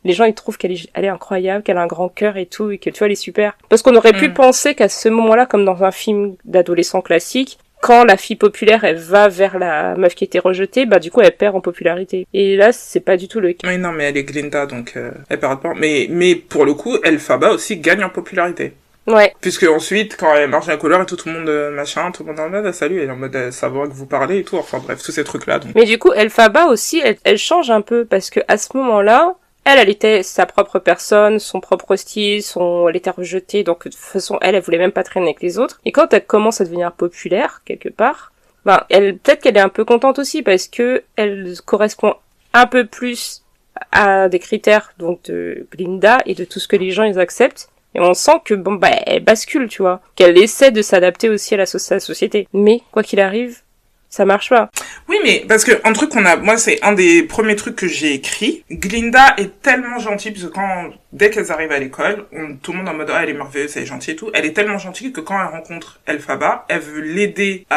les gens, ils trouvent qu'elle est incroyable, qu'elle a un grand cœur et tout, et que tu vois, elle est super. Parce qu'on aurait pu penser qu'à ce moment-là, comme dans un film d'adolescent classique, quand la fille populaire, elle va vers la meuf qui était rejetée, du coup, elle perd en popularité. Et là, c'est pas du tout le cas. Oui, non, mais elle est Glinda, donc, elle perd pas. Mais pour le coup, Elphaba aussi gagne en popularité. Ouais. Puisque ensuite, quand elle marche à la couleur et tout le monde tout le monde en mode salut, elle est en mode savoir que vous parlez et tout, enfin bref, tous ces trucs-là. Donc. Mais du coup, Elphaba aussi, elle change un peu, parce que à ce moment-là, elle était sa propre personne, son propre style, elle était rejetée, donc de toute façon, elle voulait même pas traîner avec les autres. Et quand elle commence à devenir populaire, quelque part, peut-être qu'elle est un peu contente aussi, parce que elle correspond un peu plus à des critères, donc de Glinda et de tout ce que les gens, ils acceptent. Et on sent que, elle bascule, tu vois. Qu'elle essaie de s'adapter aussi à la société. Mais, quoi qu'il arrive, ça marche pas. Oui, mais, parce que, un truc moi, c'est un des premiers trucs que j'ai écrit. Glinda est tellement gentille, parce que dès qu'elles arrivent à l'école, tout le monde est en mode, elle est merveilleuse, elle est gentille et tout. Elle est tellement gentille que quand elle rencontre Elphaba, elle veut l'aider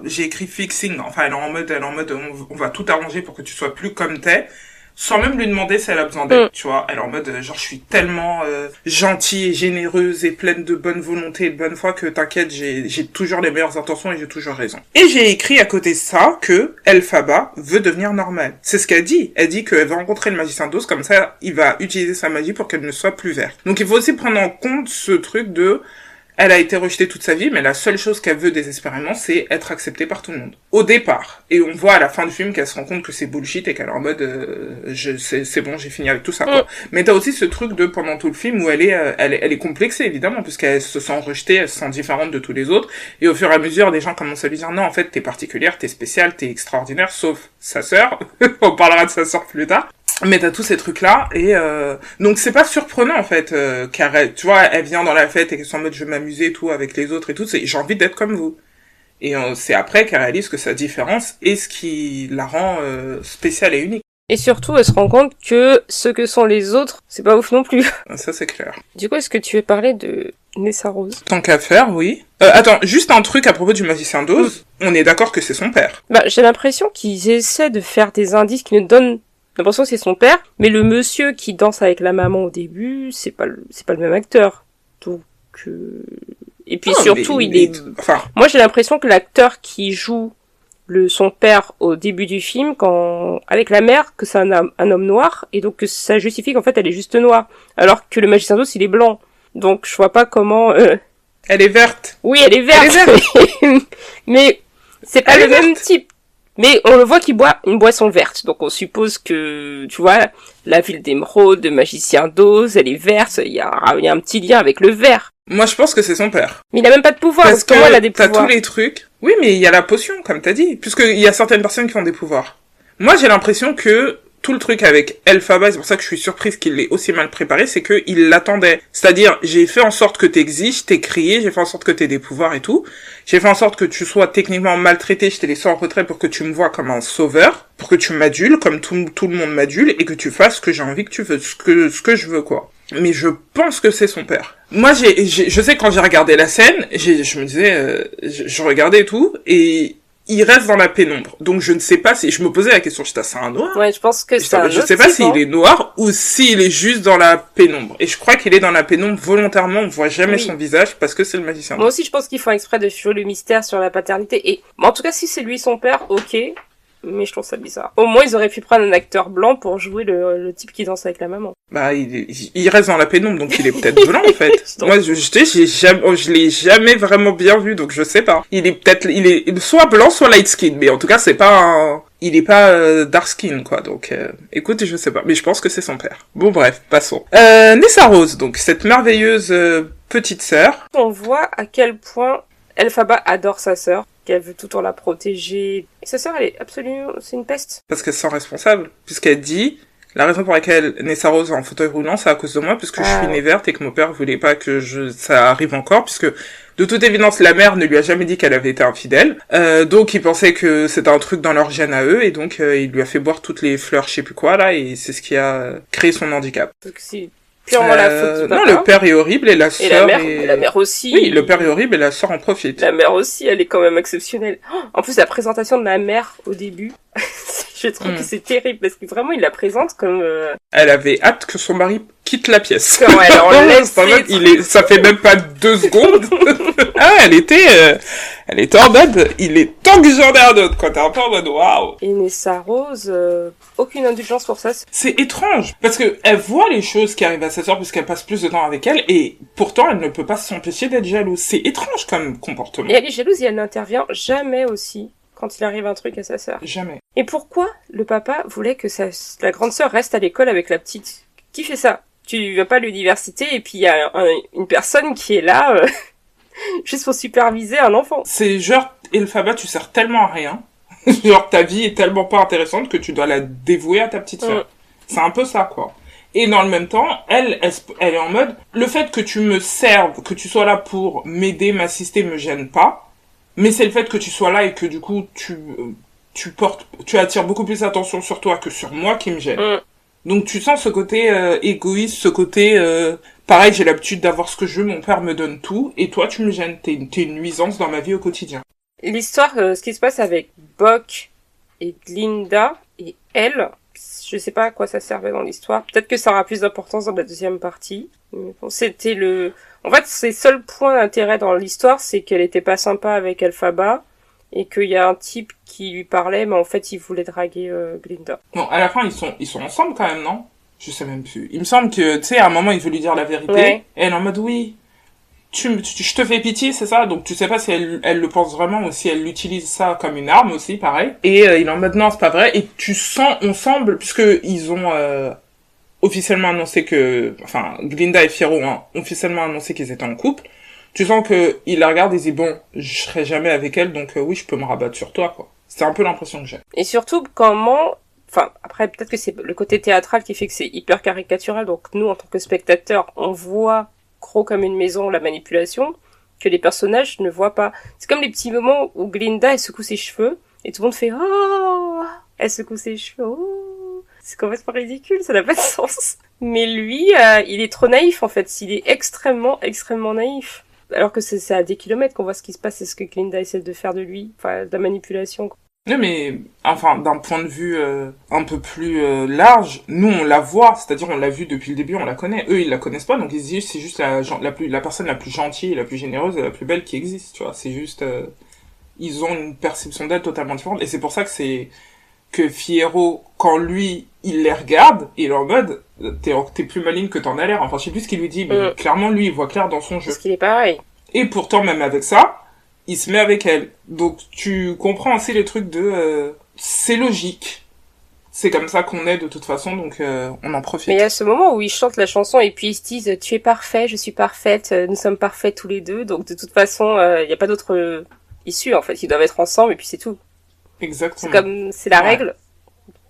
j'ai écrit fixing. Enfin, elle est en mode, on va tout arranger pour que tu sois plus comme t'es. Sans même lui demander si elle a besoin d'aide, tu vois. Elle est en mode, genre, je suis tellement gentille et généreuse et pleine de bonne volonté et de bonne foi que t'inquiète, j'ai toujours les meilleures intentions et j'ai toujours raison. Et j'ai écrit à côté de ça que Elphaba veut devenir normale. C'est ce qu'elle dit. Elle dit qu'elle va rencontrer le magicien d'Oz, comme ça, il va utiliser sa magie pour qu'elle ne soit plus verte. Donc il faut aussi prendre en compte ce truc de... Elle a été rejetée toute sa vie, mais la seule chose qu'elle veut désespérément, c'est être acceptée par tout le monde. Au départ. Et on voit à la fin du film qu'elle se rend compte que c'est bullshit et qu'elle est en mode, c'est bon, j'ai fini avec tout ça, quoi. Mais t'as aussi ce truc de, pendant tout le film, où elle est complexée, évidemment, puisqu'elle se sent rejetée, elle se sent différente de tous les autres. Et au fur et à mesure, des gens commencent à lui dire, non, en fait, t'es particulière, t'es spéciale, t'es extraordinaire, sauf sa sœur. On parlera de sa sœur plus tard. Mais t'as tous ces trucs-là, et donc c'est pas surprenant, en fait, car tu vois, elle vient dans la fête et qu'elle s'en mode je vais m'amuser et tout avec les autres et tout, j'ai envie d'être comme vous. Et c'est après qu'elle réalise que sa différence est ce qui la rend spéciale et unique. Et surtout, elle se rend compte que ce que sont les autres, c'est pas ouf non plus. Ça, c'est clair. Du coup, est-ce que tu veux parler de Nessa Rose? Tant qu'à faire, oui. Attends, juste un truc à propos du magicien d'Oz. On est d'accord que c'est son père. J'ai l'impression qu'ils essaient de faire des indices qui ne donnent l'impression que c'est son père, mais le monsieur qui danse avec la maman au début, c'est pas le même acteur. Donc, et puis surtout, enfin, moi j'ai l'impression que l'acteur qui joue son père au début du film, avec la mère, que c'est un homme noir, et donc que ça justifie qu'en fait elle est juste noire, alors que le magicien d'Oz il est blanc. Donc je vois pas comment... Elle est verte. Oui, elle est verte. Mais c'est pas le même type. Mais on le voit qu'il boit une boisson verte. Donc on suppose que, tu vois, la ville d'émeraude, de magicien d'Oz, elle est verte. Il y a un petit lien avec le vert. Moi, je pense que c'est son père. Mais il a même pas de pouvoir. Parce que comment il a des pouvoirs? T'as tous les trucs. Oui, mais il y a la potion, comme t'as dit. Puisqu'il y a certaines personnes qui ont des pouvoirs. Moi, j'ai l'impression que tout le truc avec Elphaba, c'est pour ça que je suis surprise qu'il l'ait aussi mal préparé, c'est qu'il l'attendait. C'est-à-dire, j'ai fait en sorte que t'existes, t'es crié, j'ai fait en sorte que t'aies des pouvoirs et tout. J'ai fait en sorte que tu sois techniquement maltraité, je t'ai laissé en retrait pour que tu me vois comme un sauveur, pour que tu m'adules, comme tout le monde m'adule, et que tu fasses ce que j'ai envie que tu veux, ce que je veux, quoi. Mais je pense que c'est son père. Moi, je sais que quand j'ai regardé la scène, je me disais, je regardais et tout, et il reste dans la pénombre. Donc je ne sais pas si... Je me posais la question, c'est un noir? Ouais, je pense que c'est un Je sais pas s'il est noir ou s'il est juste dans la pénombre. Et je crois qu'il est dans la pénombre volontairement, on voit jamais son visage parce que c'est le magicien. Moi aussi, je pense qu'ils font exprès de jouer le mystère sur la paternité. Et en tout cas, si c'est lui son père, ok. Mais je trouve ça bizarre. Au moins, ils auraient pu prendre un acteur blanc pour jouer le type qui danse avec la maman. Bah, il reste dans la pénombre, donc il est peut-être blanc, en fait. Moi, je l'ai jamais vraiment bien vu, donc je sais pas. Il est soit blanc, soit light skin, mais en tout cas, il est pas dark skin, quoi. Donc, écoute, je sais pas, mais je pense que c'est son père. Bon, bref, passons. Nessa Rose, donc cette merveilleuse petite sœur. On voit à quel point Elphaba adore sa sœur, qu'elle veut tout le temps la protéger. Et sa sœur, c'est une peste. Parce qu'elle se sent responsable, puisqu'elle dit, la raison pour laquelle Nessa Rose est en fauteuil roulant, c'est à cause de moi, puisque je suis née verte et que mon père voulait pas que ça arrive encore, puisque de toute évidence, la mère ne lui a jamais dit qu'elle avait été infidèle. Donc il pensait que c'était un truc dans leur gène à eux, et donc il lui a fait boire toutes les fleurs, je sais plus quoi, là, et c'est ce qui a créé son handicap. Donc c'est purement la faute du papa. Non, le père est horrible et la sœur la mère aussi. Oui, le père est horrible et la sœur en profite. La mère aussi, elle est quand même exceptionnelle. En plus, la présentation de la mère au début, je trouve que c'est terrible parce que vraiment, il la présente comme... Elle avait hâte que son mari quitte la pièce. Comment elle enlève ça fait même pas 2 secondes. Elle était en mode, il est temps que j'en ai un autre, quoi. T'es un peu en mode, waouh. Et Nessa Rose, aucune indulgence pour ça. C'est étrange, parce que elle voit les choses qui arrivent à sa sœur puisqu'elle passe plus de temps avec elle, et pourtant elle ne peut pas s'empêcher d'être jalouse. C'est étrange comme comportement. Et elle est jalouse et elle n'intervient jamais aussi quand il arrive un truc à sa sœur. Jamais. Et pourquoi le papa voulait que la grande sœur reste à l'école avec la petite? Qui fait ça? Tu vas pas à l'université et puis il y a une personne qui est là juste pour superviser un enfant. C'est genre, Elphaba, tu sers tellement à rien. Genre, ta vie est tellement pas intéressante que tu dois la dévouer à ta petite sœur. C'est un peu ça, quoi. Et dans le même temps, elle est en mode, le fait que tu me serves, que tu sois là pour m'aider, m'assister, me gêne pas. Mais c'est le fait que tu sois là et que du coup, tu attires beaucoup plus d'attention sur toi que sur moi qui me gêne. Donc tu sens ce côté égoïste, ce côté pareil, j'ai l'habitude d'avoir ce que je veux, mon père me donne tout, et toi tu me gênes, t'es une nuisance dans ma vie au quotidien. L'histoire, ce qui se passe avec Boq et Glinda et elle, je sais pas à quoi ça servait dans l'histoire. Peut-être que ça aura plus d'importance dans la deuxième partie. Mais bon, en fait, ses seuls points d'intérêt dans l'histoire, c'est qu'elle était pas sympa avec Elphaba et qu'il y a un type qui lui parlait, mais en fait, il voulait draguer Glinda. Bon, à la fin, ils sont ensemble quand même, non? Je sais même plus. Il me semble que, tu sais, à un moment, il veut lui dire la vérité. Ouais. Et elle est en mode, oui, je te fais pitié, c'est ça? Donc tu sais pas si elle le pense vraiment ou si elle l'utilise ça comme une arme aussi, pareil. Et il est en mode, non, c'est pas vrai. Et on semble, puisque ils ont officiellement annoncé Glinda et Fiyero ont officiellement annoncé qu'ils étaient en couple. Tu sens que il la regarde et dit, bon, je serai jamais avec elle, donc oui, je peux me rabattre sur toi, quoi. C'est un peu l'impression que j'ai. Et surtout, après, peut-être que c'est le côté théâtral qui fait que c'est hyper caricatural, donc nous, en tant que spectateurs, on voit gros comme une maison la manipulation, que les personnages ne voient pas. C'est comme les petits moments où Glinda, elle secoue ses cheveux, et tout le monde fait « Oh !» Elle secoue ses cheveux, oh !» C'est complètement ridicule, ça n'a pas de sens. Mais lui, il est trop naïf, en fait. Il est extrêmement, extrêmement naïf. Alors que c'est à des kilomètres qu'on voit ce qui se passe, c'est ce que Glinda essaie de faire de lui. Enfin, de la manipulation. Non, mais enfin, d'un point de vue un peu plus large, nous on la voit, c'est-à-dire on l'a vue depuis le début, on la connaît. Eux ils la connaissent pas, donc ils se disent c'est juste la personne la plus gentille, la plus généreuse et la plus belle qui existe, tu vois. C'est juste ils ont une perception d'elle totalement différente et c'est pour ça que Fiyero, quand lui il les regarde, il est en mode t'es plus maligne que t'en as l'air. Enfin je sais plus ce qu'il lui dit, mais clairement lui il voit clair dans son jeu. Parce qu'il est pareil. Et pourtant même avec ça, il se met avec elle. Donc tu comprends aussi les trucs de c'est logique. C'est comme ça qu'on est de toute façon, donc on en profite. Mais il y a ce moment où ils chantent la chanson et puis ils se disent tu es parfait, je suis parfaite, nous sommes parfaits tous les deux, donc de toute façon il n'y a pas d'autre issue en fait, ils doivent être ensemble et puis c'est tout. Exactement. C'est la règle.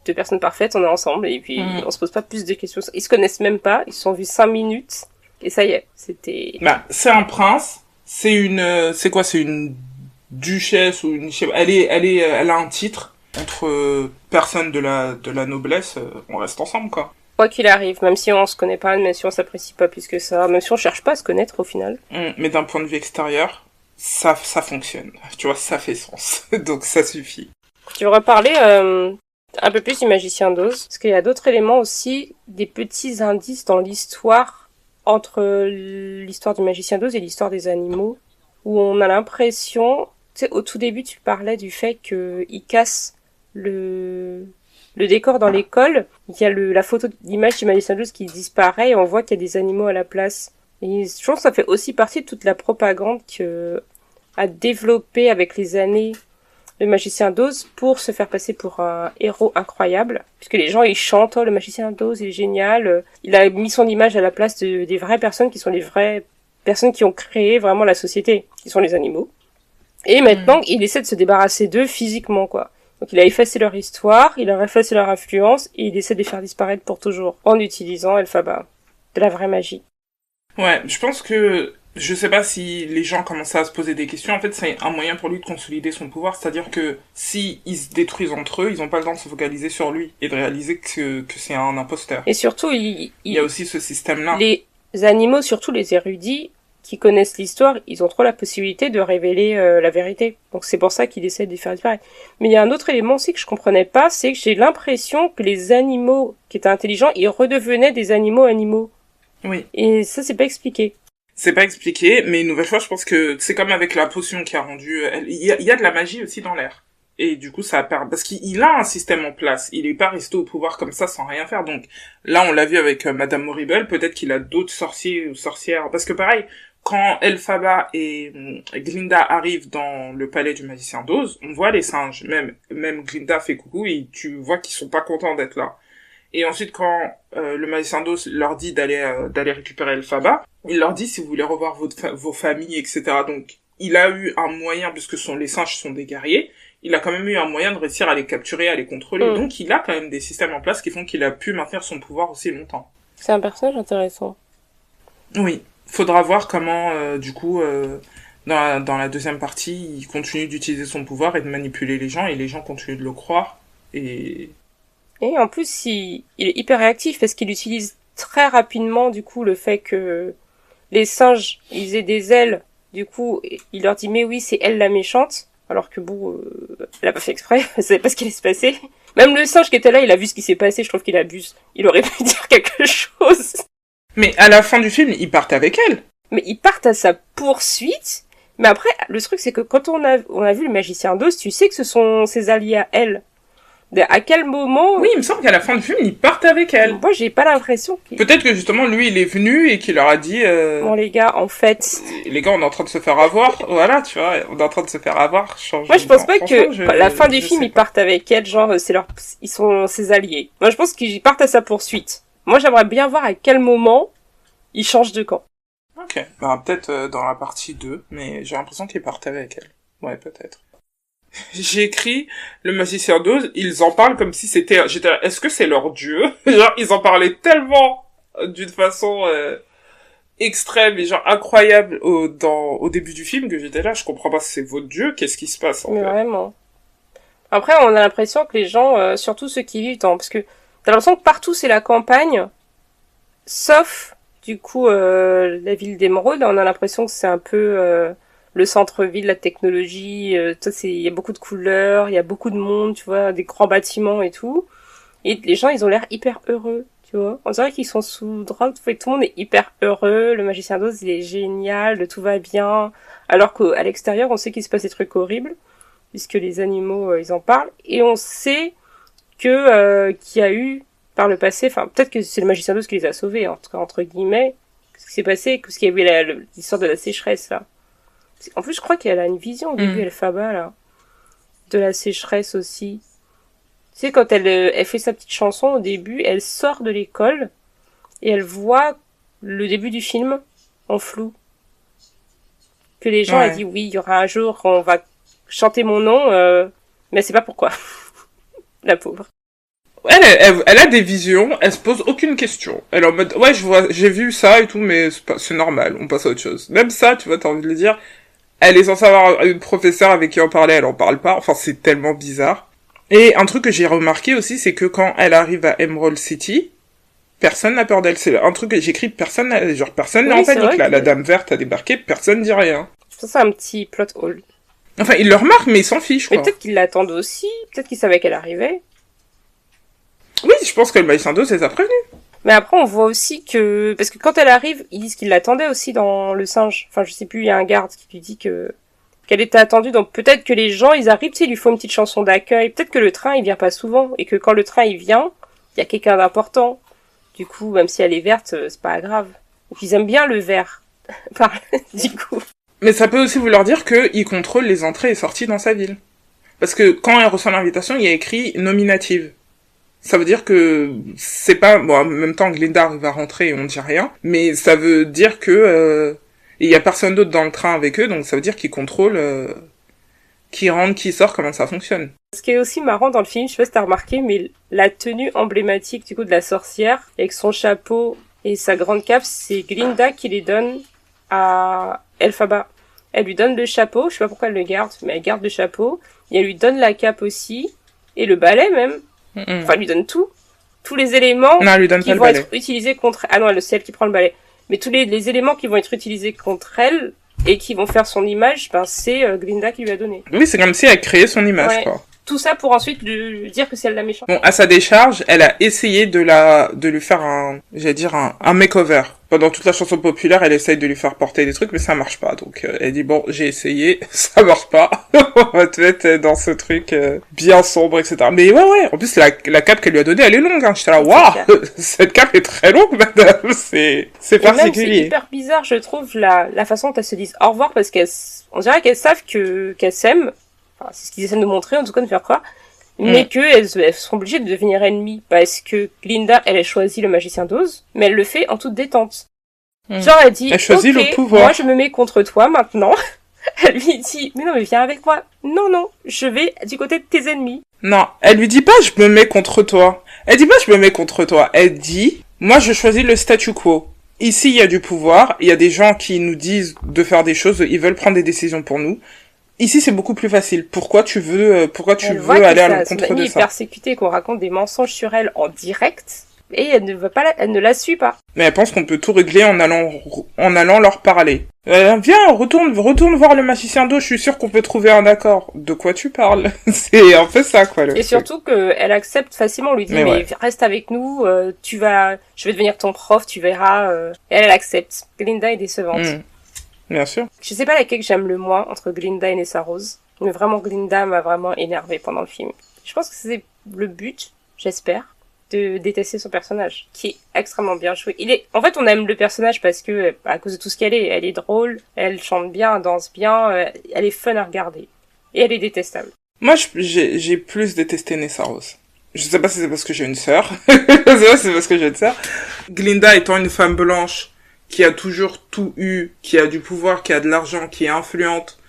Deux personnes parfaites, on est ensemble et puis on se pose pas plus de questions. Ils se connaissent même pas, ils se sont vus 5 minutes et ça y est, c'était... Bah, c'est un prince, c'est quoi, c'est une duchesse ou une, elle a un titre. Entre personnes de la noblesse, on reste ensemble, quoi. Quoi qu'il arrive, même si on se connaît pas, même si on s'apprécie pas plus que ça, même si on cherche pas à se connaître au final. Mais d'un point de vue extérieur, ça fonctionne. Tu vois, ça fait sens. Donc ça suffit. Tu veux reparler un peu plus du Magicien d'Oz, parce qu'il y a d'autres éléments aussi, des petits indices dans l'histoire, entre l'histoire du Magicien d'Oz et l'histoire des animaux, où on a l'impression, tu sais, au tout début tu parlais du fait qu'il casse le décor dans l'école, il y a la photo d'image du Magicien d'Oz qui disparaît et on voit qu'il y a des animaux à la place. Et je pense que ça fait aussi partie de toute la propagande que a développé avec les années le Magicien d'Oz pour se faire passer pour un héros incroyable. Puisque les gens ils chantent, oh le Magicien d'Oz il est génial. Il a mis son image à la place des vraies personnes qui sont les vraies personnes qui ont créé vraiment la société, qui sont les animaux. Et maintenant il essaie de se débarrasser d'eux physiquement quoi. Donc il a effacé leur histoire, il a effacé leur influence, et il essaie de les faire disparaître pour toujours, en utilisant Elphaba. De la vraie magie. Ouais, je pense que, je sais pas si les gens commençaient à se poser des questions, en fait c'est un moyen pour lui de consolider son pouvoir, c'est-à-dire que si ils se détruisent entre eux, ils ont pas le temps de se focaliser sur lui, et de réaliser que c'est un imposteur. Et surtout, il y a aussi ce système-là. Les animaux, surtout les érudits, qui connaissent l'histoire, ils ont trop la possibilité de révéler la vérité. Donc c'est pour ça qu'il essaie de les faire disparaître. Mais il y a un autre élément aussi que je comprenais pas, c'est que j'ai l'impression que les animaux qui étaient intelligents, ils redevenaient des animaux. Oui. Et ça, c'est pas expliqué. C'est pas expliqué, mais une nouvelle fois, je pense que c'est comme avec la potion qui a rendu... Il y a de la magie aussi dans l'air. Et du coup, ça perd... Parce qu'il a un système en place. Il est pas resté au pouvoir comme ça sans rien faire. Donc là, on l'a vu avec Madame Morrible. Peut-être qu'il a d'autres sorciers ou sorcières. Parce que pareil, quand Elphaba et Glinda arrivent dans le palais du magicien d'Oz, on voit les singes. Même Glinda fait coucou et tu vois qu'ils sont pas contents d'être là. Et ensuite, quand le magicien d'Oz leur dit d'aller récupérer Elphaba, il leur dit si vous voulez revoir vos familles, etc. Donc, il a eu un moyen, puisque les singes sont des guerriers, il a quand même eu un moyen de réussir à les capturer, à les contrôler. Donc, il a quand même des systèmes en place qui font qu'il a pu maintenir son pouvoir aussi longtemps. C'est un personnage intéressant. Oui. Faudra voir comment, du coup, dans la deuxième partie, il continue d'utiliser son pouvoir et de manipuler les gens, et les gens continuent de le croire. Et en plus, il est hyper réactif parce qu'il utilise très rapidement, du coup, le fait que les singes, ils aient des ailes. Du coup, il leur dit, mais oui, c'est elle la méchante. Alors que bon, elle a pas fait exprès, elle savait pas ce qui allait se passer. Même le singe qui était là, il a vu ce qui s'est passé, je trouve qu'il abuse. Il aurait pu dire quelque chose. Mais à la fin du film, ils partent avec elle. Mais ils partent à sa poursuite. Mais après, le truc, c'est que quand on a vu le magicien d'Oz, tu sais que ce sont ses alliés à elle. À quel moment... Oui, il me semble qu'à la fin du film, ils partent avec elle. Moi, j'ai pas l'impression Peut-être que justement, lui, il est venu et qu'il leur a dit... Bon, les gars, en fait... Les gars, on est en train de se faire avoir. Voilà, tu vois, on est en train de se faire avoir. Moi, je pense pas que la fin du film, ils partent avec elle, genre, ils sont ses alliés. Moi, je pense qu'ils partent à sa poursuite. Moi, j'aimerais bien voir à quel moment ils changent de camp. Ok, bah, peut-être dans la partie 2, mais j'ai l'impression qu'ils partent avec elle. Ouais, peut-être. J'ai écrit le magicien d'Oz, ils en parlent comme si c'était... est-ce que c'est leur dieu? Genre, ils en parlaient tellement d'une façon extrême et genre incroyable au début du film que j'étais là, je comprends pas si c'est votre dieu, qu'est-ce qui se passe en fait? Vraiment. Après, on a l'impression que les gens, surtout ceux qui vivent parce que t'as l'impression que partout c'est la campagne, sauf du coup la ville d'Émeraude, on a l'impression que c'est un peu le centre-ville, la technologie, il y a beaucoup de couleurs, il y a beaucoup de monde, tu vois, des grands bâtiments et tout. Et les gens, ils ont l'air hyper heureux, tu vois. On dirait qu'ils sont sous drogue, tout le monde est hyper heureux, le magicien d'Oz, il est génial, tout va bien. Alors qu'à l'extérieur, on sait qu'il se passe des trucs horribles, puisque les animaux, ils en parlent. Et on sait que qu'il y a eu, par le passé, enfin, peut-être que c'est le magicien d'Oz qui les a sauvés, entre guillemets. Ce qui s'est passé, parce qu'il y avait l'histoire de la sécheresse, là. En plus, je crois qu'elle a une vision au début, Elphaba, là. De la sécheresse aussi. Tu sais, quand elle fait sa petite chanson au début, elle sort de l'école et elle voit le début du film en flou. Que les gens, elle dit oui, il y aura un jour on va chanter mon nom, mais elle sait pas pourquoi. La pauvre. Elle a des visions, elle se pose aucune question. Elle est en mode, ouais, j'ai vu ça et tout, mais c'est normal, on passe à autre chose. Même ça, tu vois, t'as envie de le dire. Elle est censée avoir une professeure avec qui en parler, elle en parle pas. Enfin, c'est tellement bizarre. Et un truc que j'ai remarqué aussi, c'est que quand elle arrive à Emerald City, personne n'a peur d'elle. C'est un truc que j'écris, personne n'est en panique, là. La dame verte a débarqué, personne dit rien. Je pense que c'est un petit plot hole. Enfin, ils le remarquent, mais ils s'en fichent, quoi. Mais peut-être qu'ils l'attendent aussi, peut-être qu'ils savaient qu'elle arrivait. Oui, je pense que le magicien d'Oz les a prévenus. Mais après, on voit aussi que... Parce que quand elle arrive, ils disent qu'ils l'attendaient aussi dans le singe. Enfin, je sais plus, il y a un garde qui lui dit qu'elle était attendue. Donc peut-être que les gens, ils arrivent, tu sais, ils lui font une petite chanson d'accueil. Peut-être que le train, il vient pas souvent. Et que quand le train, il vient, il y a quelqu'un d'important. Du coup, même si elle est verte, c'est pas grave. Et puis ils aiment bien le vert. Du coup. Mais ça peut aussi vouloir dire qu'ils contrôlent les entrées et sorties dans sa ville. Parce que quand elle reçoit l'invitation, il y a écrit nominative. Ça veut dire que c'est pas... Bon, en même temps, Glinda va rentrer et on dit rien. Mais ça veut dire que... il y a personne d'autre dans le train avec eux, donc ça veut dire qu'ils contrôlent qui rentre, qui sort, comment ça fonctionne. Ce qui est aussi marrant dans le film, je sais pas si t'as remarqué, mais la tenue emblématique du coup de la sorcière, avec son chapeau et sa grande cape, c'est Glinda qui les donne à Elphaba. Elle lui donne le chapeau, je sais pas pourquoi elle le garde, mais elle garde le chapeau, et elle lui donne la cape aussi, et le balai même. Enfin, elle lui donne tout. Tous les éléments qui vont être utilisés contre... Ah non, c'est elle qui prend le balai. Mais tous les éléments qui vont être utilisés contre elle et qui vont faire son image, ben c'est Glinda qui lui a donné. Oui, c'est comme si elle créait son image, quoi. Tout ça pour ensuite lui dire que c'est elle la méchante. Bon, à sa décharge, elle a essayé de lui faire un makeover. Pendant toute la chanson populaire, elle essaye de lui faire porter des trucs, mais ça marche pas. Donc, elle dit, bon, j'ai essayé, ça marche pas. On va te mettre dans ce truc bien sombre, etc. Mais ouais. En plus, la cape qu'elle lui a donnée, elle est longue, hein. J'étais là, waouh, cette cape est très longue, madame. C'est particulier. C'est hyper bizarre, je trouve, la façon dont elles se disent au revoir, parce on dirait qu'elles savent qu'elles s'aiment. Enfin, c'est ce qu'ils essaient de nous montrer, en tout cas de faire croire. Mais qu'elles sont obligées de devenir ennemies. Parce que Glinda, elle a choisi le magicien d'Oz, mais elle le fait en toute détente. Genre, elle dit, elle choisit le pouvoir. Moi je me mets contre toi maintenant. Elle lui dit, mais non, mais viens avec moi. Non, je vais du côté de tes ennemis. Non, elle lui dit pas, je me mets contre toi. Elle dit pas, je me mets contre toi. Elle dit, moi je choisis le statu quo. Ici, il y a du pouvoir, il y a des gens qui nous disent de faire des choses, ils veulent prendre des décisions pour nous. Ici, c'est beaucoup plus facile. Pourquoi tu veux aller à l'encontre de ça? Elle est persécutée, qu'on raconte des mensonges sur elle en direct, et elle ne la suit pas. Mais elle pense qu'on peut tout régler en allant leur parler. Viens, retourne voir le magicien d'eau, je suis sûre qu'on peut trouver un accord. De quoi tu parles? C'est un peu ça, quoi. Et surtout qu'elle accepte facilement, on lui dit, mais reste avec nous, je vais devenir ton prof, tu verras. Et elle accepte. Glinda est décevante. Bien sûr. Je sais pas laquelle que j'aime le moins entre Glinda et Nessa Rose. Mais vraiment, Glinda m'a vraiment énervée pendant le film. Je pense que c'est le but, j'espère, de détester son personnage, qui est extrêmement bien joué. En fait, on aime le personnage parce que, à cause de tout ce qu'elle est. Elle est drôle, elle chante bien, elle danse bien, elle est fun à regarder. Et elle est détestable. Moi, j'ai plus détesté Nessa Rose. Je sais pas si c'est parce que j'ai une sœur. Je sais pas si c'est parce que j'ai une sœur. Glinda étant une femme blanche, qui a toujours tout eu, qui a du pouvoir, qui a de l'argent, qui est influente,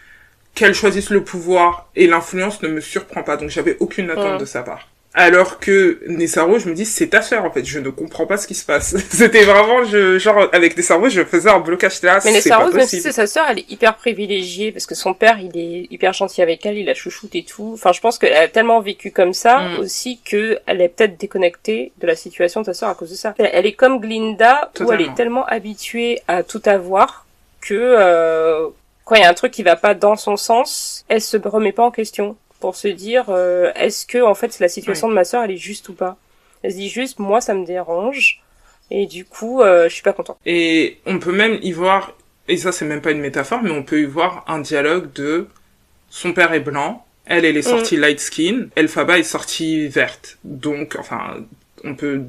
qu'elle choisisse le pouvoir et l'influence ne me surprend pas. Donc j'avais aucune attente de sa part. Alors que Nessa Rose, je me dis, c'est ta sœur, en fait. Je ne comprends pas ce qui se passe. C'était vraiment, genre, avec Nessa Rose, je faisais un blocage là. Mais Nessa Rose, même si c'est sa sœur, elle est hyper privilégiée, parce que son père, il est hyper gentil avec elle, il la chouchoute et tout. Enfin, je pense qu'elle a tellement vécu comme ça, aussi, qu'elle est peut-être déconnectée de la situation de sa sœur à cause de ça. Elle est comme Glinda, où elle est tellement habituée à tout avoir, que, quand il y a un truc qui va pas dans son sens, elle se remet pas en question pour se dire est-ce que en fait la situation de ma sœur elle est juste ou pas. Elle se dit juste moi ça me dérange et du coup je suis pas content. Et on peut même y voir, et ça c'est même pas une métaphore, mais on peut y voir un dialogue de son père est blanc, elle est sortie light skin, Elphaba est sortie verte. Donc enfin on peut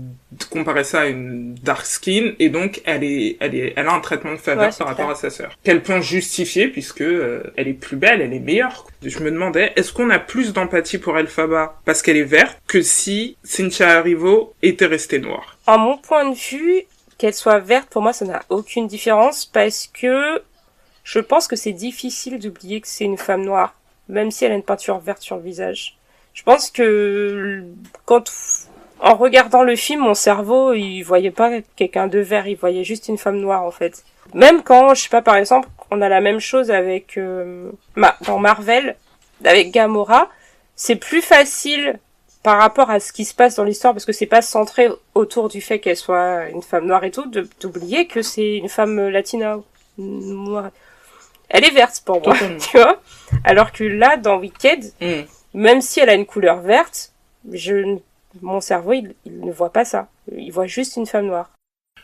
comparer ça à une dark skin, et donc elle a un traitement de faveur par rapport à sa sœur. Qu'elle peut justifier, puisque elle est plus belle, elle est meilleure. Je me demandais, est-ce qu'on a plus d'empathie pour Elphaba parce qu'elle est verte, que si Cynthia Erivo était restée noire? En mon point de vue, qu'elle soit verte, pour moi, ça n'a aucune différence, parce que je pense que c'est difficile d'oublier que c'est une femme noire, même si elle a une peinture verte sur le visage. Je pense que en regardant le film, mon cerveau, il voyait pas quelqu'un de vert, il voyait juste une femme noire, en fait. Même quand, je sais pas, par exemple, on a la même chose avec, dans Marvel, avec Gamora, c'est plus facile par rapport à ce qui se passe dans l'histoire, parce que c'est pas centré autour du fait qu'elle soit une femme noire et tout, d'oublier que c'est une femme latina, noire. Elle est verte pour moi, tu vois. Alors que là, dans Wicked, même si elle a une couleur verte, mon cerveau, il ne voit pas ça. Il voit juste une femme noire.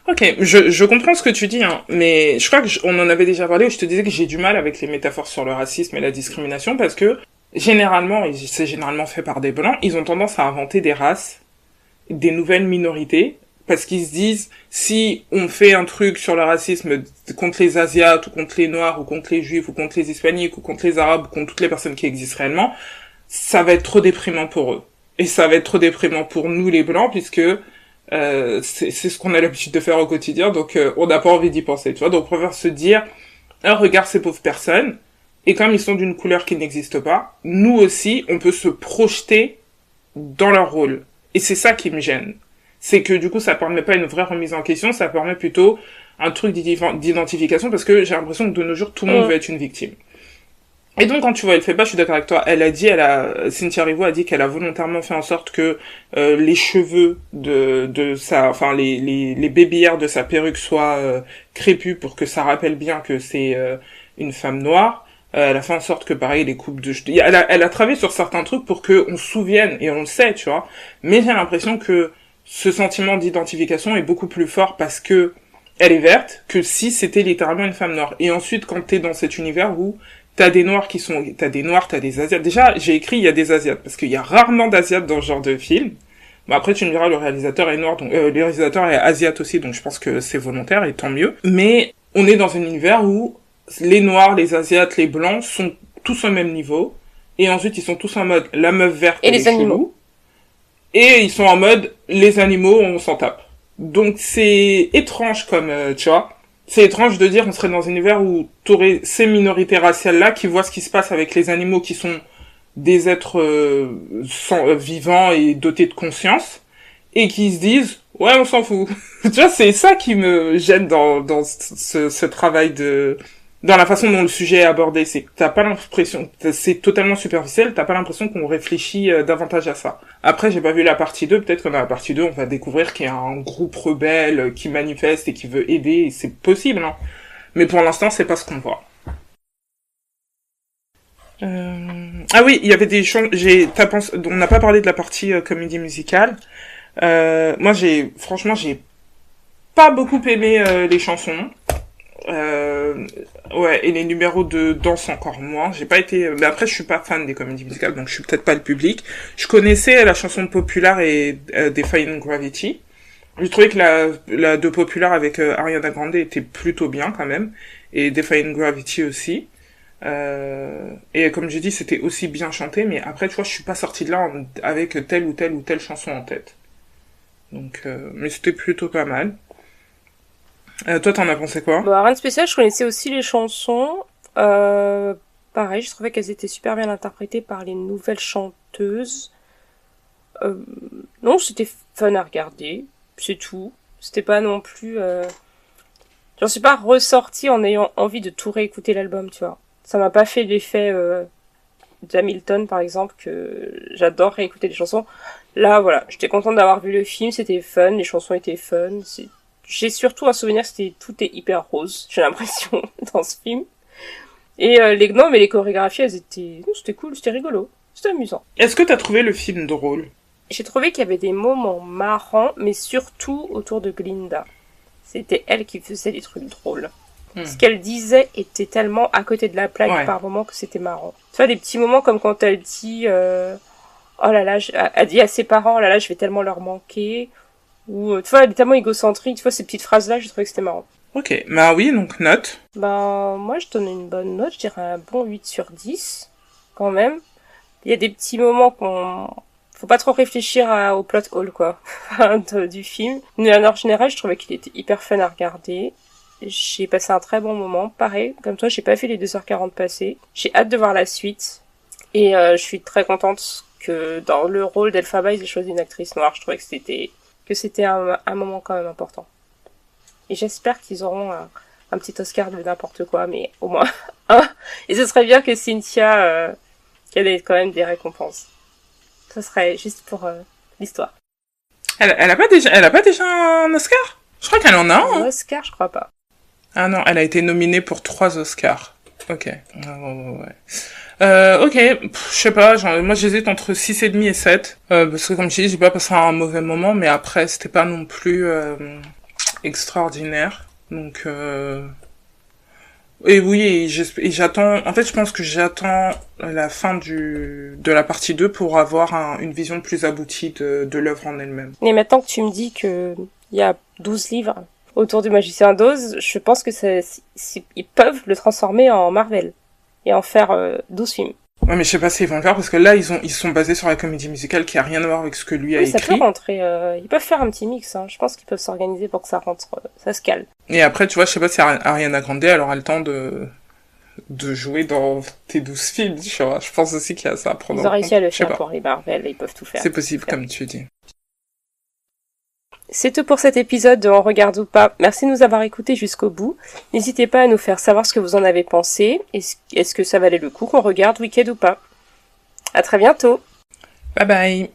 Ok, je comprends ce que tu dis, hein, mais je crois que on en avait déjà parlé, où je te disais que j'ai du mal avec les métaphores sur le racisme et la discrimination, parce que généralement, et c'est généralement fait par des blancs, ils ont tendance à inventer des races, des nouvelles minorités, parce qu'ils se disent, si on fait un truc sur le racisme contre les Asiates, ou contre les Noirs, ou contre les Juifs, ou contre les Hispaniques, ou contre les Arabes, ou contre toutes les personnes qui existent réellement, ça va être trop déprimant pour eux. Et ça va être trop déprimant pour nous les blancs, puisque c'est ce qu'on a l'habitude de faire au quotidien, donc on n'a pas envie d'y penser, tu vois. Donc on préfère se dire, regarde ces pauvres personnes, et comme ils sont d'une couleur qui n'existe pas, nous aussi, on peut se projeter dans leur rôle. Et c'est ça qui me gêne. C'est que du coup, ça permet pas une vraie remise en question, ça permet plutôt un truc d'identification, parce que j'ai l'impression que de nos jours, tout le monde veut être une victime. Et donc, quand tu vois, elle fait pas, je suis d'accord avec toi, Cynthia Erivo a dit qu'elle a volontairement fait en sorte que les cheveux les baby hairs de sa perruque soient crépus pour que ça rappelle bien que c'est une femme noire. Elle a fait en sorte que, pareil, les coupes de cheveux... Elle a travaillé sur certains trucs pour que on se souvienne, et on le sait, tu vois. Mais j'ai l'impression que ce sentiment d'identification est beaucoup plus fort parce que elle est verte que si c'était littéralement une femme noire. Et ensuite, quand t'es dans cet univers où t'as des noirs, t'as des asiates. Déjà, j'ai écrit il y a des asiates, parce qu'il y a rarement d'asiates dans ce genre de film. Bon, après, tu me diras, le réalisateur est noir, donc, le réalisateur est asiate aussi, donc je pense que c'est volontaire, et tant mieux. Mais, on est dans un univers où les noirs, les asiates, les blancs sont tous au même niveau, et ensuite, ils sont tous en mode, la meuf verte et les animaux. Et ils sont en mode, les animaux, on s'en tape. Donc, c'est étrange comme, tu vois. C'est étrange de dire on serait dans un univers où t'aurais ces minorités raciales-là qui voient ce qui se passe avec les animaux qui sont des êtres vivants et dotés de conscience, et qui se disent « Ouais, on s'en fout ». Tu vois, c'est ça qui me gêne dans ce travail dans la façon dont le sujet est abordé. C'est que t'as pas l'impression... C'est totalement superficiel, t'as pas l'impression qu'on réfléchit davantage à ça. Après, j'ai pas vu la partie 2, peut-être que dans la partie 2, on va découvrir qu'il y a un groupe rebelle qui manifeste et qui veut aider, et c'est possible, hein. Mais pour l'instant, c'est pas ce qu'on voit. Ah oui, il y avait des chansons... On n'a pas parlé de la partie comédie musicale. Moi, franchement, j'ai pas beaucoup aimé les chansons. Ouais, et les numéros de danse encore moins. J'ai pas été... Mais après, je suis pas fan des comédies musicales, donc je suis peut-être pas le public. Je connaissais la chanson populaire et Defying Gravity. J'ai trouvé que la de populaire avec Ariana Grande était plutôt bien quand même, et Defying Gravity aussi. Et comme j'ai dit, c'était aussi bien chanté, mais après, tu vois, je suis pas sortie de là avec telle ou telle chanson en tête. Donc, mais c'était plutôt pas mal. Toi, t'en as pensé quoi? Bah, rien de spécial, je connaissais aussi les chansons. Pareil, je trouvais qu'elles étaient super bien interprétées par les nouvelles chanteuses. Non, c'était fun à regarder, c'est tout. C'était pas non plus... J'en suis pas ressortie en ayant envie de tout réécouter l'album, tu vois. Ça m'a pas fait l'effet d'Hamilton, par exemple, que j'adore réécouter les chansons. Là, voilà, j'étais contente d'avoir vu le film, c'était fun, les chansons étaient fun. J'ai surtout un souvenir, tout est hyper rose, j'ai l'impression, dans ce film. Et non, mais les chorégraphies, elles étaient... Non, c'était cool, c'était rigolo, c'était amusant. Est-ce que t'as trouvé le film drôle? J'ai trouvé qu'il y avait des moments marrants, mais surtout autour de Glinda. C'était elle qui faisait des trucs drôles. Ce qu'elle disait était tellement à côté de la plaque par moments que c'était marrant. Tu vois, des petits moments comme quand elle dit oh là là, elle dit à ses parents, oh là là, je vais tellement leur manquer. Ou, tu vois, elle est tellement égocentrique. Tu vois, ces petites phrases-là, j'ai trouvé que c'était marrant. Ok, bah oui, donc note. Ben, moi, je donne une bonne note. Je dirais un bon 8 sur 10, quand même. Il y a des petits moments faut pas trop réfléchir au plot hole, quoi, du film. Mais en général, je trouvais qu'il était hyper fun à regarder. J'ai passé un très bon moment. Pareil, comme toi, j'ai pas fait les 2h40 passées. J'ai hâte de voir la suite. Et je suis très contente que dans le rôle d'Elphaba, ils aient choisi une actrice noire. Je trouvais que c'était un moment quand même important. Et j'espère qu'ils auront un petit Oscar de n'importe quoi, mais au moins un. Et ce serait bien que Cynthia qu'elle ait quand même des récompenses. Ce serait juste pour l'histoire. Elle a pas déjà un Oscar? Je crois qu'elle en a un. Un Oscar, je crois pas. Ah non, elle a été nominée pour 3 Oscars. Ok. Ouais. Ok, je sais pas, moi j'hésite entre 6,5 et 7. Parce que comme je dis, j'ai pas passé un mauvais moment, mais après c'était pas non plus extraordinaire. Donc et oui, et j'attends, en fait je pense que j'attends la fin de la partie 2 pour avoir une vision plus aboutie de l'œuvre en elle-même. Et maintenant que tu me dis que il y a 12 livres autour du Magicien d'Oz, je pense que ils peuvent le transformer en Marvel et en faire 12 films. Ouais, mais je sais pas s'ils vont le faire parce que là, ils sont basés sur la comédie musicale qui a rien à voir avec ce que lui a écrit. Ça peut rentrer, ils peuvent faire un petit mix, hein. Je pense qu'ils peuvent s'organiser pour que ça rentre, ça se cale. Et après, tu vois, je sais pas si Ariana Grande, elle aura le temps de jouer dans tes 12 films, tu vois. Je pense aussi qu'il y a ça à prendre en compte. Ils ont réussi à le faire pour les Marvel, ils peuvent tout faire. C'est possible, comme tu dis. C'est tout pour cet épisode de On regarde ou pas. Merci de nous avoir écoutés jusqu'au bout. N'hésitez pas à nous faire savoir ce que vous en avez pensé. Est-ce que ça valait le coup qu'on regarde Wicked ou pas? À très bientôt. Bye bye.